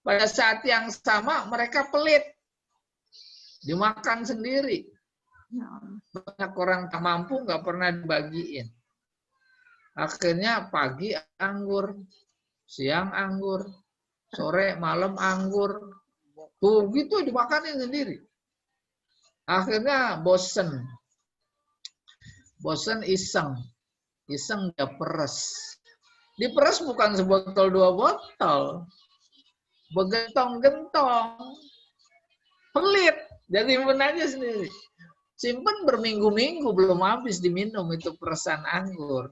Pada saat yang sama mereka pelit. Dimakan sendiri. Banyak orang tak mampu nggak pernah dibagiin. Akhirnya pagi anggur, siang anggur, sore malam anggur. Tuh gitu dimakanin sendiri. Akhirnya bosen. Bosen iseng. Iseng dia peres. Diperes bukan sebotol 2 botol. Begentong-gentong. Pelit. Jadi simpen aja sendiri. Simpen berminggu-minggu belum habis diminum itu peresan anggur.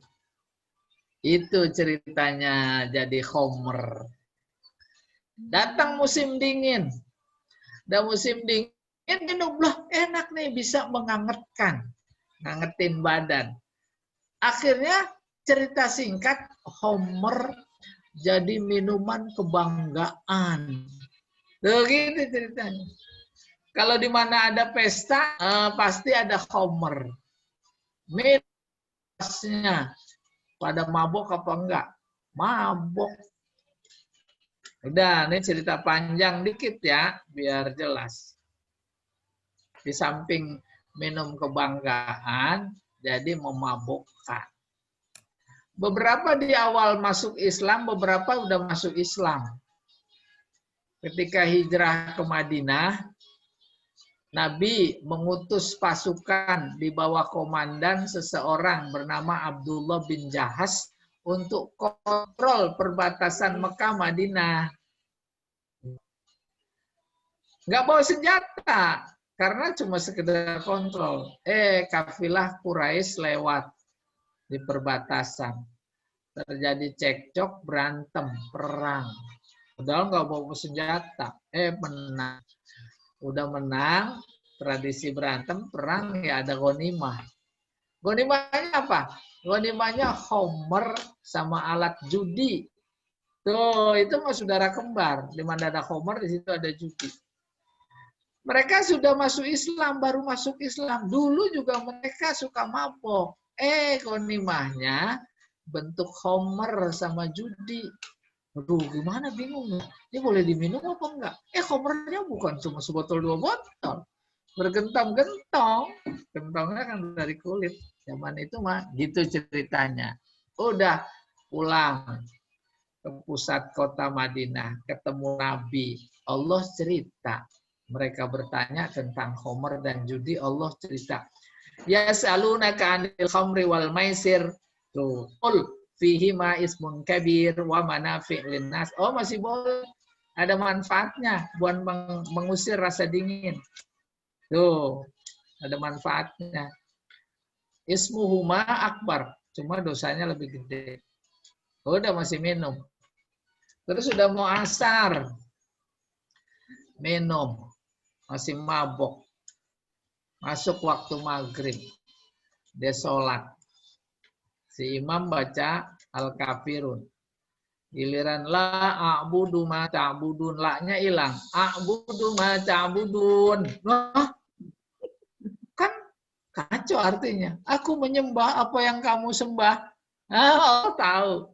Itu ceritanya jadi khomer. Datang musim dingin. Dan musim dingin minum lah enak nih, bisa mengangetkan. Ngangetin badan. Akhirnya cerita singkat, khomer jadi minuman kebanggaan. Begitu ceritanya. Kalau di mana ada pesta, pasti ada khomer. Minumnya pada mabok apa enggak? Mabok. Udah, ini cerita panjang dikit ya, biar jelas. Di samping minum kebanggaan, jadi memabukkan. Beberapa di awal masuk Islam, beberapa udah masuk Islam. Ketika hijrah ke Madinah, Nabi mengutus pasukan di bawah komandan seseorang bernama Abdullah bin Jahas untuk kontrol perbatasan Mekah Madinah. Nggak bawa senjata karena cuma sekedar kontrol. Kafilah Quraisy lewat di perbatasan. Terjadi cekcok, berantem, perang. Padahal nggak bawa senjata. Menang. Udah menang, tradisi berantem, perang, ya ada ghanimah. Ghanimahnya apa? Ghanimahnya khomer sama alat judi. Tuh, itu mah saudara kembar. Di mana ada khomer, di situ ada judi. Mereka sudah masuk Islam, baru masuk Islam. Dulu juga mereka suka mabok. Ghanimahnya bentuk khomer sama judi. Aduh, gimana bingung. Ini boleh diminum apa enggak? Khomernya bukan cuma sebotol 2 botol. Bergentong-gentong. Gentongnya kan dari kulit. Zaman itu mah gitu ceritanya. Udah pulang ke pusat kota Madinah. Ketemu Nabi. Allah cerita. Mereka bertanya tentang khomer dan judi. Allah cerita. Yas'alunaka 'anil khamri wal maisir. Tuh. Fihi ma ismun kabir wa manafi' linnas. Oh, masih boleh. Ada manfaatnya buat mengusir rasa dingin. Tuh, ada manfaatnya. Ismuhuma akbar. Cuma dosanya lebih gede. Udah masih minum. Terus sudah mau asar. Minum. Masih mabok. Masuk waktu maghrib. Dia sholat. Si imam baca Al-Kafirun. Giliran la a'budu ma ta'budun, la-nya hilang. A'budu ma ta'budun. Wah, kan kacau artinya. Aku menyembah apa yang kamu sembah. Oh, tahu.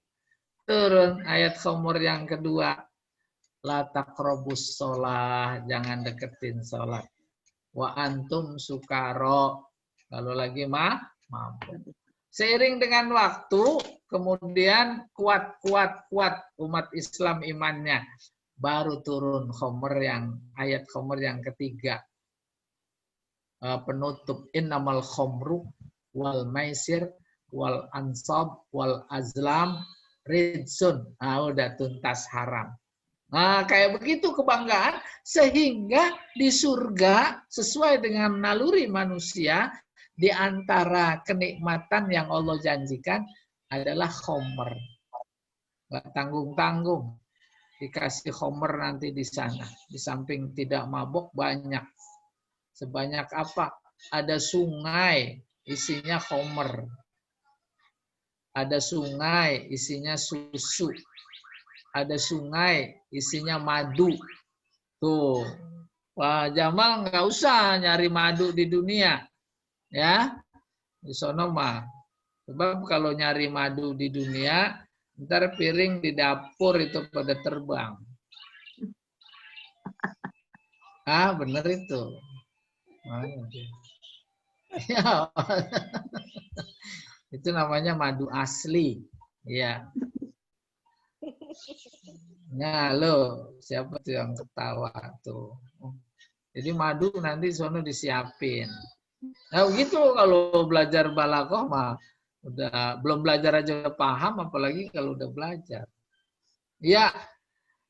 Turun ayat khamr yang kedua. La taqrabus sholah, jangan deketin sholat. Wa antum sukaro, kalau lagi mabuk. Seiring dengan waktu, kemudian kuat umat Islam imannya. Baru turun ayat khamr yang ketiga. Penutup innamal khamru wal maisir wal ansab wal azlam ridsun. Nah, udah tuntas haram. Nah, kayak begitu kebanggaan sehingga di surga sesuai dengan naluri manusia, di antara kenikmatan yang Allah janjikan adalah khamr. Nggak tanggung-tanggung dikasih khamr nanti di sana. Di samping tidak mabuk banyak. Sebanyak apa? Ada sungai isinya khamr. Ada sungai isinya susu. Ada sungai isinya madu. Tuh. Wah, Jamal nggak usah nyari madu di dunia. Ya, di sono mah. Sebab kalau nyari madu di dunia, ntar piring di dapur itu pada terbang. Ah, bener itu. Ya. Itu namanya madu asli. Ya. Nah, lo siapa tuh yang ketawa tuh? Jadi madu nanti sono disiapin. Nah, begitu kalau belajar balaghah mah udah belum belajar aja udah paham, apalagi kalau udah belajar. Ya,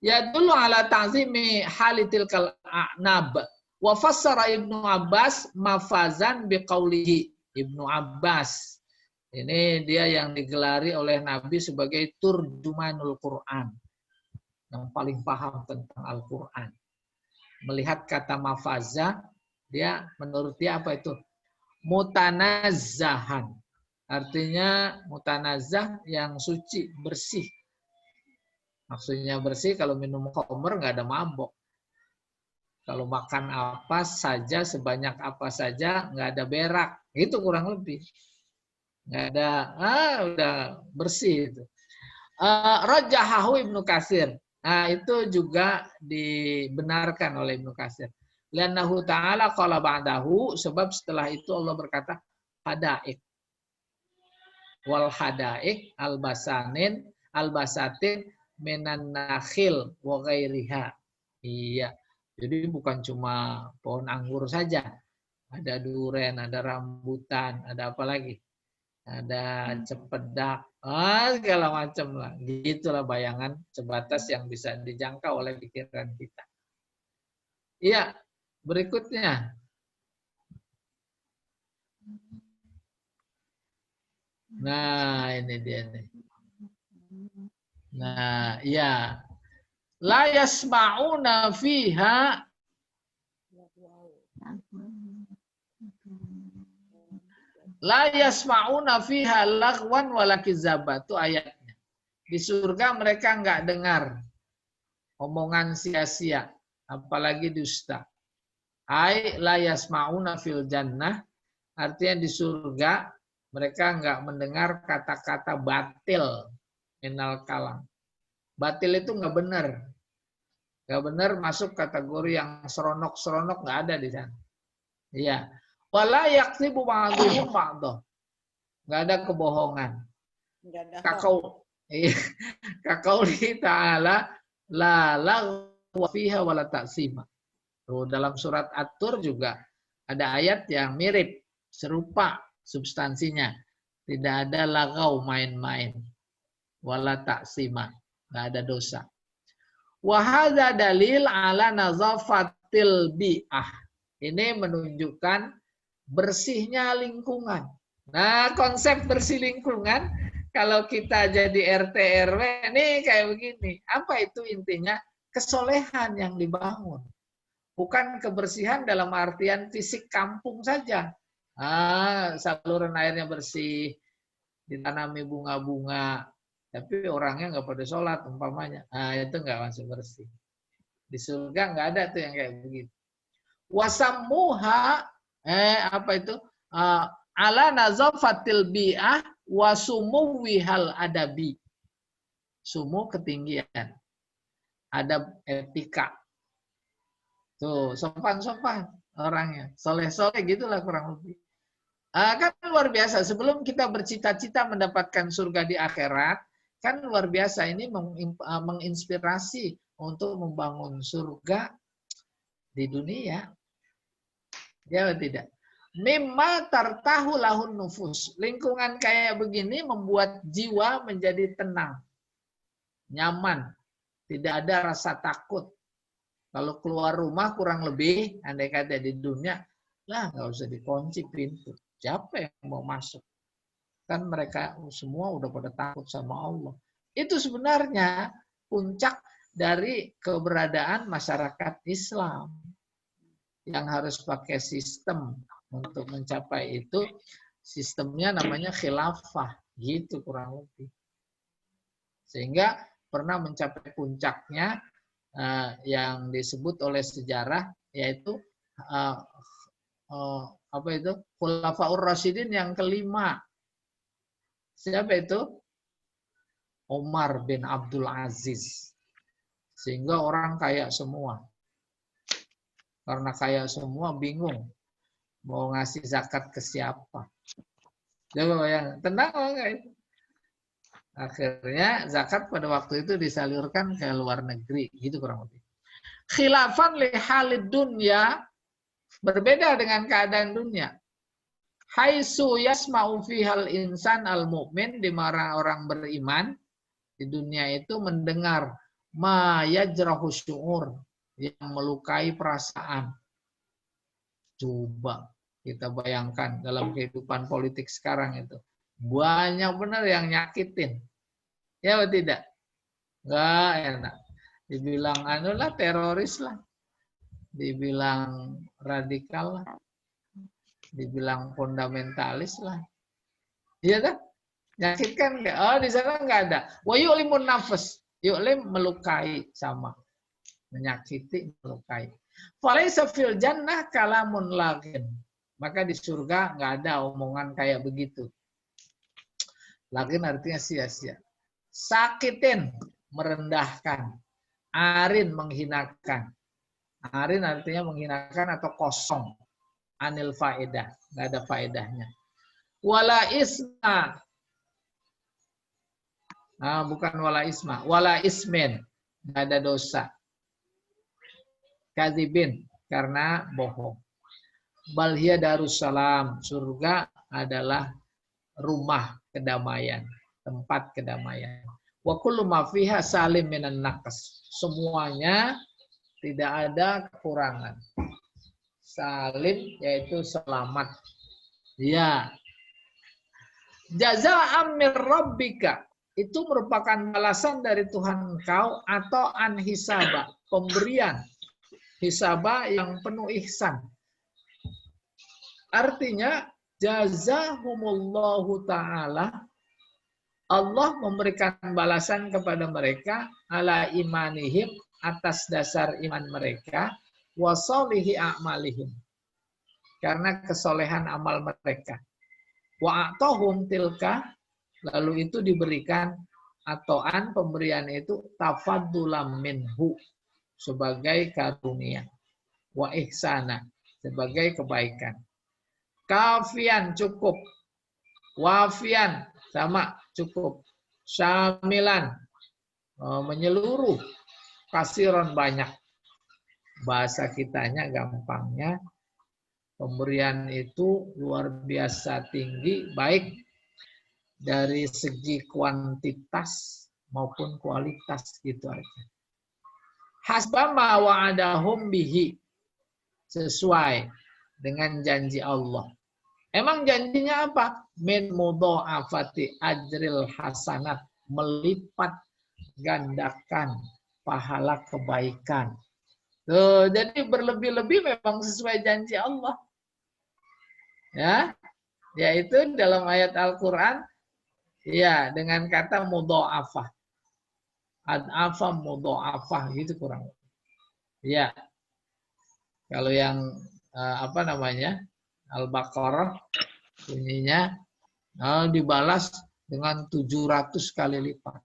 ya dulu ala ta'zimi halitil kal a'nab. Wa fassara Ibnu Abbas mafazan biqaulihi. Ibnu Abbas ini dia yang digelari oleh Nabi sebagai turjumanul Quran, yang paling paham tentang Al-Quran. Melihat kata mafaza, dia menurut dia apa itu? Mutanazzahan. Artinya mutanazah yang suci, bersih. Maksudnya bersih, kalau minum khamr nggak ada mabok. Kalau makan apa saja, sebanyak apa saja, nggak ada berak. Itu kurang lebih. Nggak ada, udah bersih itu. Rajahahu Ibnu Katsir. Nah, itu juga dibenarkan oleh Ibnu Katsir. Liannahu ta'ala qala ba'dahu, sebab setelah itu Allah berkata hadaik. Wal hadaik albasatin minan nakhil wa ghairiha. Iya. Jadi bukan cuma pohon anggur saja. Ada duren, ada rambutan, ada apa lagi? Ada cempedak, segala macam lah. Gitulah bayangan sebatas yang bisa dijangkau oleh pikiran kita. Iya, berikutnya. Nah, ini dia nih. Nah, iya. La yasma'una fiha la yasma'una fiha lagwan wala kizaba. Itu ayatnya. Di surga mereka nggak dengar omongan sia-sia, apalagi dusta. Ai la yasma'una fil jannah, artinya di surga mereka nggak mendengar kata-kata batil minal kalam. Batil itu nggak benar. Nggak benar masuk kategori yang seronok-seronok, nggak ada di sana. Iya. Wala yaksibu ba'duhum ba'dah. Nggak ada kebohongan. Kakau ta'ala la lagwa fiha wala ta'sima. Dalam surat At-Tur juga ada ayat yang mirip, serupa substansinya. Tidak ada lagau, main-main. Wala ta'sima. Nggak ada dosa. Wahada dalil ala nazafatil bi'ah. Ini menunjukkan bersihnya lingkungan. Nah, konsep bersih lingkungan, kalau kita jadi RT RW, ini kayak begini. Apa itu intinya? Kesolehan yang dibangun. Bukan kebersihan dalam artian fisik kampung saja. Saluran airnya bersih, ditanami bunga-bunga, tapi orangnya nggak pada sholat umpamanya. Nah, itu nggak masuk bersih. Di surga nggak ada tuh yang kayak begitu. Wasammuha apa itu? Ala nazafatil bi'ah wasumu wihal adabi. Sumu ketinggian. Adab etika. Tuh, sopan-sopan orangnya. Soleh-soleh gitulah kurang lebih. Kan luar biasa. Sebelum kita bercita-cita mendapatkan surga di akhirat, kan luar biasa ini menginspirasi untuk membangun surga di dunia. Ya tidak? Mimma tartahu lahun nufus. Lingkungan kayak begini membuat jiwa menjadi tenang, nyaman, tidak ada rasa takut. Kalau keluar rumah kurang lebih, andai kata di dunia, lah nggak usah dikunci pintu. Siapa yang mau masuk? Kan mereka semua udah pada takut sama Allah. Itu sebenarnya puncak dari keberadaan masyarakat Islam. Yang harus pakai sistem untuk mencapai itu, sistemnya namanya khilafah, gitu kurang lebih. Sehingga pernah mencapai puncaknya yang disebut oleh sejarah, yaitu apa itu? Khulafaur Rasyidin yang kelima. Siapa itu? Umar bin Abdul Aziz. Sehingga orang kaya semua. Karena kaya semua bingung mau ngasih zakat ke siapa. Coba yang tenang enggak itu? Akhirnya zakat pada waktu itu disalurkan ke luar negeri, gitu kurang lebih. Khilafan li halid dunya, berbeda dengan keadaan dunia. Haitsu yasma'u fihal insan al mu'min, di mana orang beriman di dunia itu mendengar ma yajrahu syu'ur, yang melukai perasaan. Coba kita bayangkan dalam kehidupan politik sekarang itu. Banyak benar yang nyakitin. Ya atau tidak? Enggak enak. Dibilang anulah teroris lah. Dibilang radikal lah. Dibilang fundamentalis lah. Iya kan? Nyakitkan enggak? Oh, di sana enggak ada. Wa yu'limun nafas. Yu'lim melukai sama. Menyakiti, melukai. Falaisa fil jannah kalamun lagin. Maka di surga nggak ada omongan kayak begitu. Lagin artinya sia-sia. Sakitin, merendahkan. Arin, menghinakan. Arin artinya menghinakan atau kosong. Anil faedah, nggak ada faedahnya. Wala isma. Bukan wala isma. Wala ismin, nggak ada dosa. Kadzibin, karena bohong. Balhiya darussalam, surga adalah rumah kedamaian, tempat kedamaian. Wa kullu ma fiha salim minan naqs. Semuanya tidak ada kekurangan. Salim yaitu selamat. Ya. Jazaa'an min rabbika, itu merupakan balasan dari Tuhan engkau, atau an hisaba, pemberian hisaba yang penuh ihsan. Artinya jazahumullahu ta'ala, Allah memberikan balasan kepada mereka ala imanihim, atas dasar iman mereka, wasolihi a'malihim, karena kesolehan amal mereka. Wa a'tahum tilka, lalu itu diberikan, atoan pemberian itu tafaddulam minhu, sebagai karunia, wa ihsana, sebagai kebaikan. Kafian, cukup. Wafian, sama, cukup. Syamilan, menyeluruh. Kasiron, banyak. Bahasa kitanya gampangnya, pemberian itu luar biasa tinggi, baik dari segi kuantitas maupun kualitas, gitu aja. Hasbama wa'adahum bihi, sesuai dengan janji Allah. Emang janjinya apa? Min mudha'afati ajril hasanat, melipat gandakan pahala kebaikan. Tuh, jadi berlebih-lebih memang sesuai janji Allah. Ya, yaitu dalam ayat Al-Qur'an, Iya, dengan kata mudha'afah. Ad'afa mudha'afah gitu kurang. Iya. Kalau yang apa namanya? Al-Baqarah bunyinya dibalas dengan 700 kali lipat.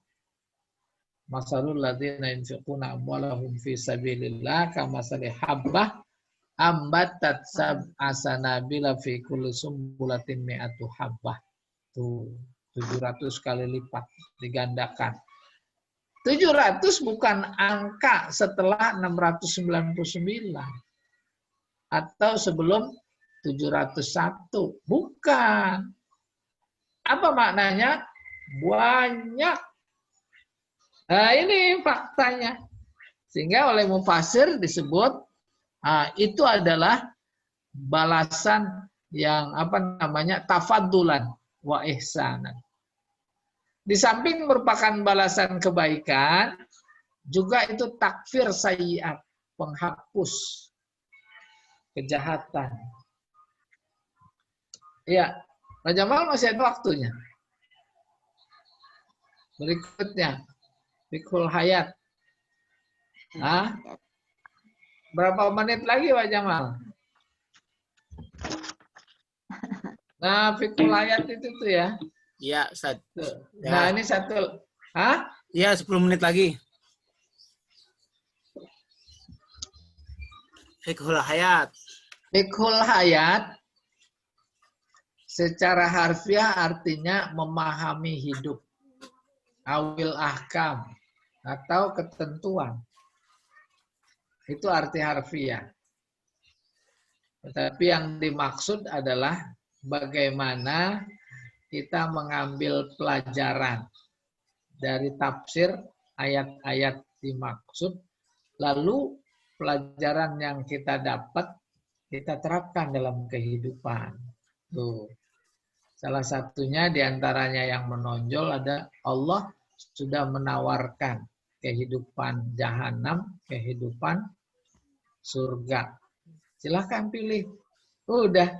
Masalul ladzina yunfiquna amwalahum fi sabilillah kamasali habbah ambatat sab'a sanabila fi kulli sumbulatin mi'atu habbah. Tuh, 700 kali lipat digandakan. 700 bukan angka setelah 699 atau sebelum 701. Bukan. Apa maknanya? Banyak. Nah, ini faktanya. Sehingga oleh mufasir disebut itu adalah balasan yang apa namanya? Tafaddulan wa ihsanan. Di samping merupakan balasan kebaikan, juga itu takfir sayyiat, penghapus kejahatan. Iya, Pak Jamal masih ada waktunya. Berikutnya, Fiqhul Hayat. Berapa menit lagi Pak Jamal? Nah, Fiqhul Hayat itu tuh ya. Iya, Ustaz. Nah, ini satu. Iya, 10 menit lagi. Fiqhul Hayat. Fiqhul Hayat secara harfiah artinya memahami hidup. Awil ahkam atau ketentuan. Itu arti harfiah. Tetapi yang dimaksud adalah bagaimana kita mengambil pelajaran dari tafsir ayat-ayat dimaksud, lalu pelajaran yang kita dapat kita terapkan dalam kehidupan. Tuh. Salah satunya diantaranya yang menonjol ada Allah sudah menawarkan kehidupan jahanam, kehidupan surga. Silahkan pilih. Udah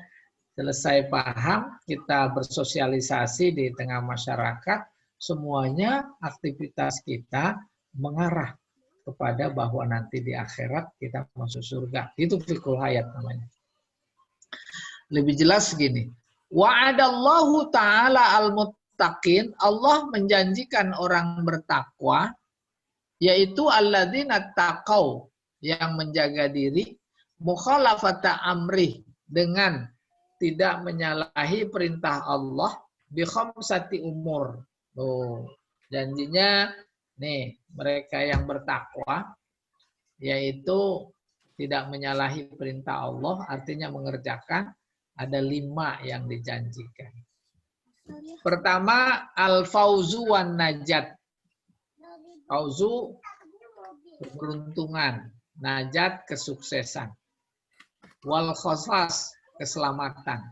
selesai paham, kita bersosialisasi di tengah masyarakat, semuanya aktivitas kita mengarah kepada bahwa nanti di akhirat kita masuk surga. Itu fiqhul hayat namanya. Lebih jelas gini. Wa'adallahu ta'ala al-muttaqin, Allah menjanjikan orang bertakwa, yaitu alladzina taqau, yang menjaga diri, mukhalafata amrih, dengan tidak menyalahi perintah Allah, bi khamsati umur. Janjinya nih, mereka yang bertakwa, yaitu tidak menyalahi perintah Allah, artinya mengerjakan, ada 5 yang dijanjikan. Pertama, al-fauzu wan najat. Fauzu, keberuntungan. Najat, kesuksesan. Wal khosas, keselamatan.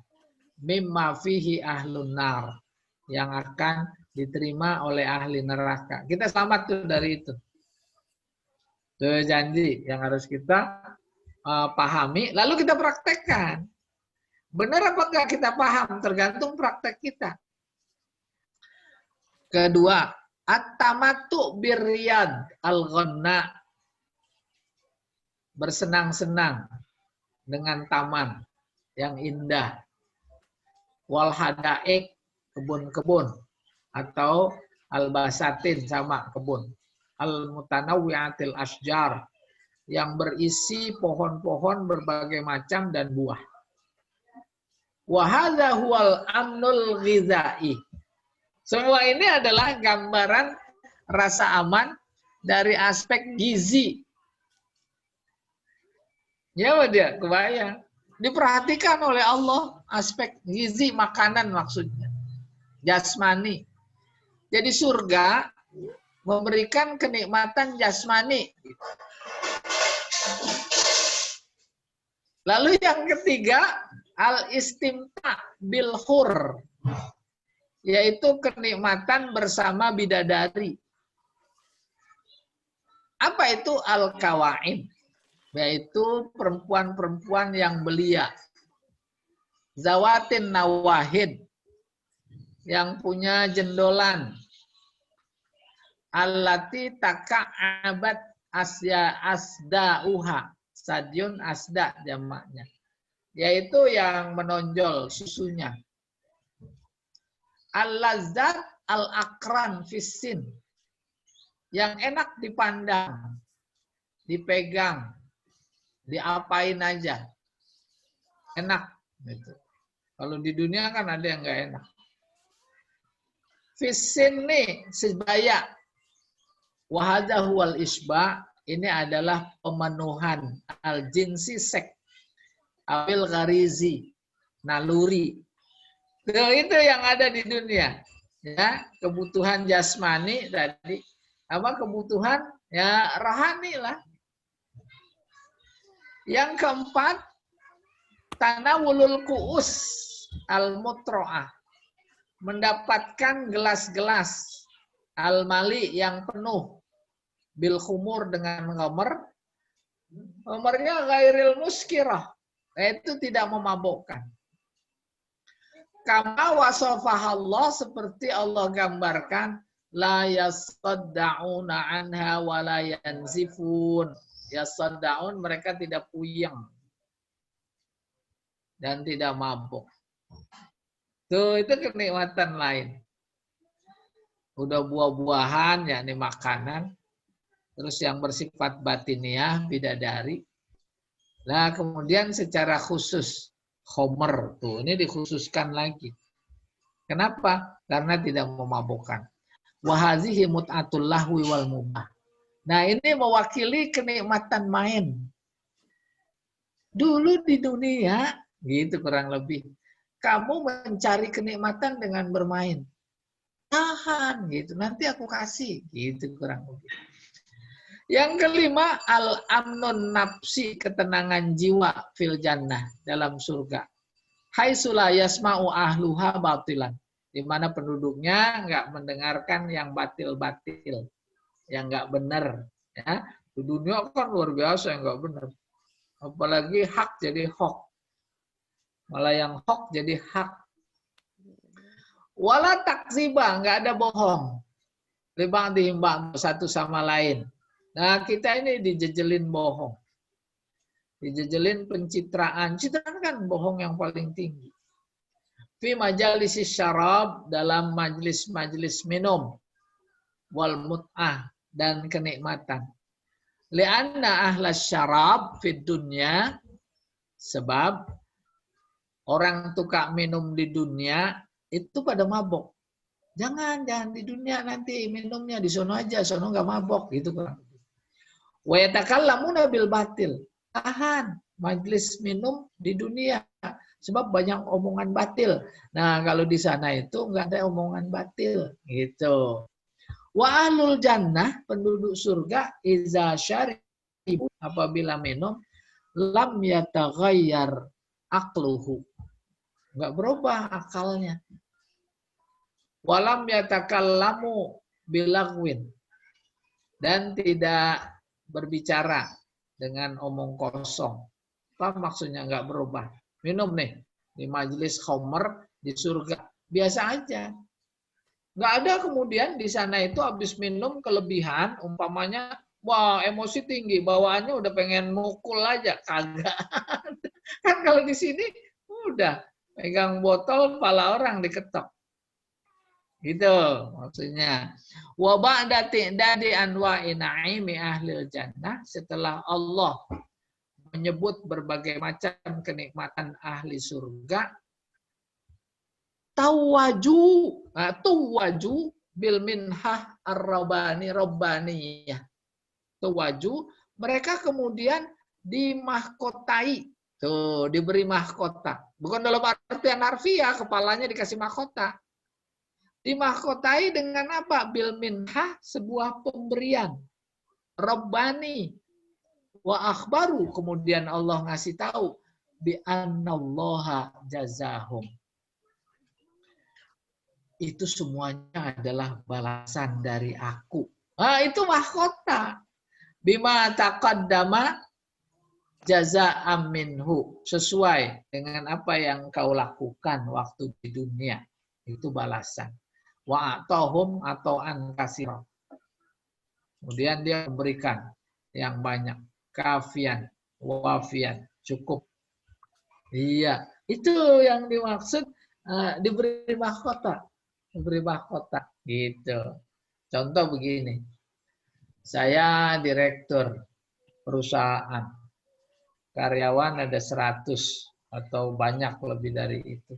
Mimma fihi ahlun nar, yang akan diterima oleh ahli neraka. Kita selamat tuh dari itu. Itu janji yang harus kita pahami, lalu kita praktekkan. Benar apa enggak kita paham, tergantung praktek kita. Kedua, at-tamattu birriyad al-ghanna, bersenang-senang dengan taman yang indah. Wal hadaik, kebun-kebun, atau al-basatin, sama kebun. Al-mutanawwi'atil asjar, yang berisi pohon-pohon berbagai macam dan buah. Wa hadza huwal amnul ghizai. Semua ini adalah gambaran rasa aman dari aspek gizi. Ya, dia kebayang. Diperhatikan oleh Allah aspek gizi makanan maksudnya. Jasmani. Jadi surga memberikan kenikmatan jasmani. Lalu yang ketiga, al-istimta bil hur, yaitu kenikmatan bersama bidadari. Apa itu al-kawain? Yaitu perempuan-perempuan yang belia. Zawatin nawahid, yang punya jendolan. Allati taka'abat asda'uha. Stadion asda jamaknya. Yaitu yang menonjol susunya. Al-lazzat al-akran fisin. Yang enak dipandang, dipegang, diapain aja. Enak. Gitu. Kalau di dunia kan ada yang nggak enak. Fisin nih, sebaya. Wahada huwal isba, ini adalah pemenuhan al-jinsi sek. Awil gharizi, naluri. Itu yang ada di dunia. Ya, kebutuhan jasmani tadi. Apa kebutuhan? Ya, rohani lah. Yang keempat, tanawulul ku'us al-mutro'ah. Mendapatkan gelas-gelas al-mali yang penuh. Bil khumur dengan khamr. Khamrnya ghairil muskirah. Itu tidak memabukkan. Kama wasofahallah seperti Allah gambarkan. La yasadda'una anha wa la yanzifun. Yasadda'un mereka tidak puyeng. Dan tidak mabuk. Tuh, itu kenikmatan lain. Udah buah-buahan, yakni makanan. Terus yang bersifat batiniah, bidadari. Nah, kemudian secara khusus, khomer. Tuh, ini dikhususkan lagi. Kenapa? Karena tidak memabukkan. Wahazihi mut'atul lahwi wal mubah. Nah, ini mewakili kenikmatan main. Dulu di dunia, gitu kurang lebih. Kamu mencari kenikmatan dengan bermain. Tahan, gitu. Nanti aku kasih, gitu kurang lebih. Yang kelima, al-amnun nafsi, ketenangan jiwa fil jannah, dalam surga. Haitsula yasma'u ahluha batilan. Di mana penduduknya nggak mendengarkan yang batil-batil, yang nggak benar. Ya. Di dunia kan luar biasa yang nggak benar. Apalagi hak jadi hok. Malah yang hok jadi hak. Wala takziba, nggak ada bohong. Libang dihimbang satu sama lain. Nah, kita ini dijejelin bohong. Dijejelin pencitraan. Citraan kan bohong yang paling tinggi. Fi majalisis syarab, dalam majlis-majlis minum. Wal mut'ah, dan kenikmatan. Lianna ahlas syarab fid dunya, sebab orang tukang minum di dunia itu pada mabok. Jangan di dunia nanti minumnya di sono aja, sono nggak mabok gitu kan. Wa yatakallamuna bil batil. Tahan majlis minum di dunia sebab banyak omongan batil. Nah, kalau di sana itu nggak ada omongan batil gitu. Wa ahlul jannah, penduduk surga, iza syaribu, apabila minum, lam yataghayyar aqluhu. Enggak berubah akalnya. Walam yatakallamu bilagwin. Dan tidak berbicara dengan omong kosong. Apa maksudnya enggak berubah? Minum nih di majelis khamr di surga. Biasa aja. Enggak ada kemudian di sana itu habis minum kelebihan, umpamanya wah emosi tinggi, bawaannya udah pengen mukul aja, kagak. Kan kalau di sini udah pegang botol, kepala orang diketok. Gitu maksudnya. Wa ba'da ti'dadi anwa'i na'imi ahlil jannah, setelah Allah menyebut berbagai macam kenikmatan ahli surga, tuwaju bil minhah rabbaniyah. Tuwaju, mereka kemudian dimahkotai. Tuh, diberi mahkota. Bukan dalam artian harfiah, kepalanya dikasih mahkota. Dimahkotai dengan apa? Bil minhah, sebuah pemberian. Rabbani. Wa akhbaru, kemudian Allah ngasih tahu. Bi annallaha jazahum. Itu semuanya adalah balasan dari aku. Nah, itu mahkota. Bima taqaddama jaza'am minhu, sesuai dengan apa yang kau lakukan waktu di dunia. Itu balasan. Wa atohum atoan kasiro. Kemudian dia memberikan yang banyak. Kafian, wafian, cukup. Iya, itu yang dimaksud diberi mahkota. Diberi mahkota. Gitu. Contoh begini. Saya direktur perusahaan. Karyawan ada 100 atau banyak lebih dari itu.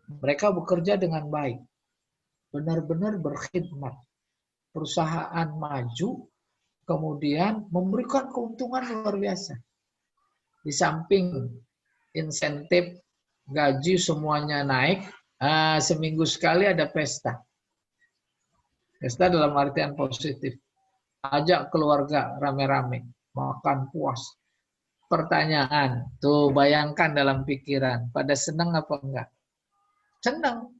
Mereka bekerja dengan baik. Benar-benar berkhidmat. Perusahaan maju, kemudian memberikan keuntungan luar biasa. Di samping insentif, gaji semuanya naik, seminggu sekali ada pesta. Pesta dalam artian positif. Ajak keluarga rame-rame, makan puas. Pertanyaan, tuh bayangkan dalam pikiran, pada senang apa enggak? Senang.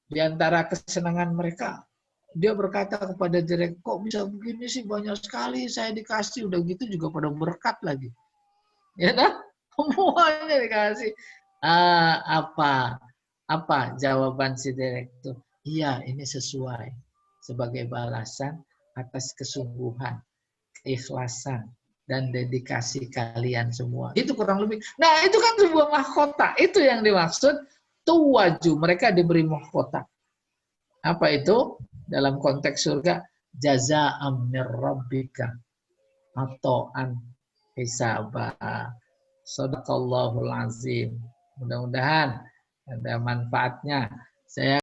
Di antara kesenangan mereka, dia berkata kepada direktur, kok bisa begini sih, banyak sekali saya dikasih, udah gitu juga pada berkat lagi. Ya kan? Semuanya dikasih. Apa jawaban si direktur? Iya, ini sesuai sebagai balasan atas kesungguhan, keikhlasan, dan dedikasi kalian semua. Itu kurang lebih. Nah, itu kan sebuah mahkota. Itu yang dimaksud tuwaju. Mereka diberi mahkota. Apa itu? Dalam konteks surga, jazaa'am mir rabbika atau'an hisaba. Shadaqallahul azim. Mudah-mudahan ada manfaatnya. Saya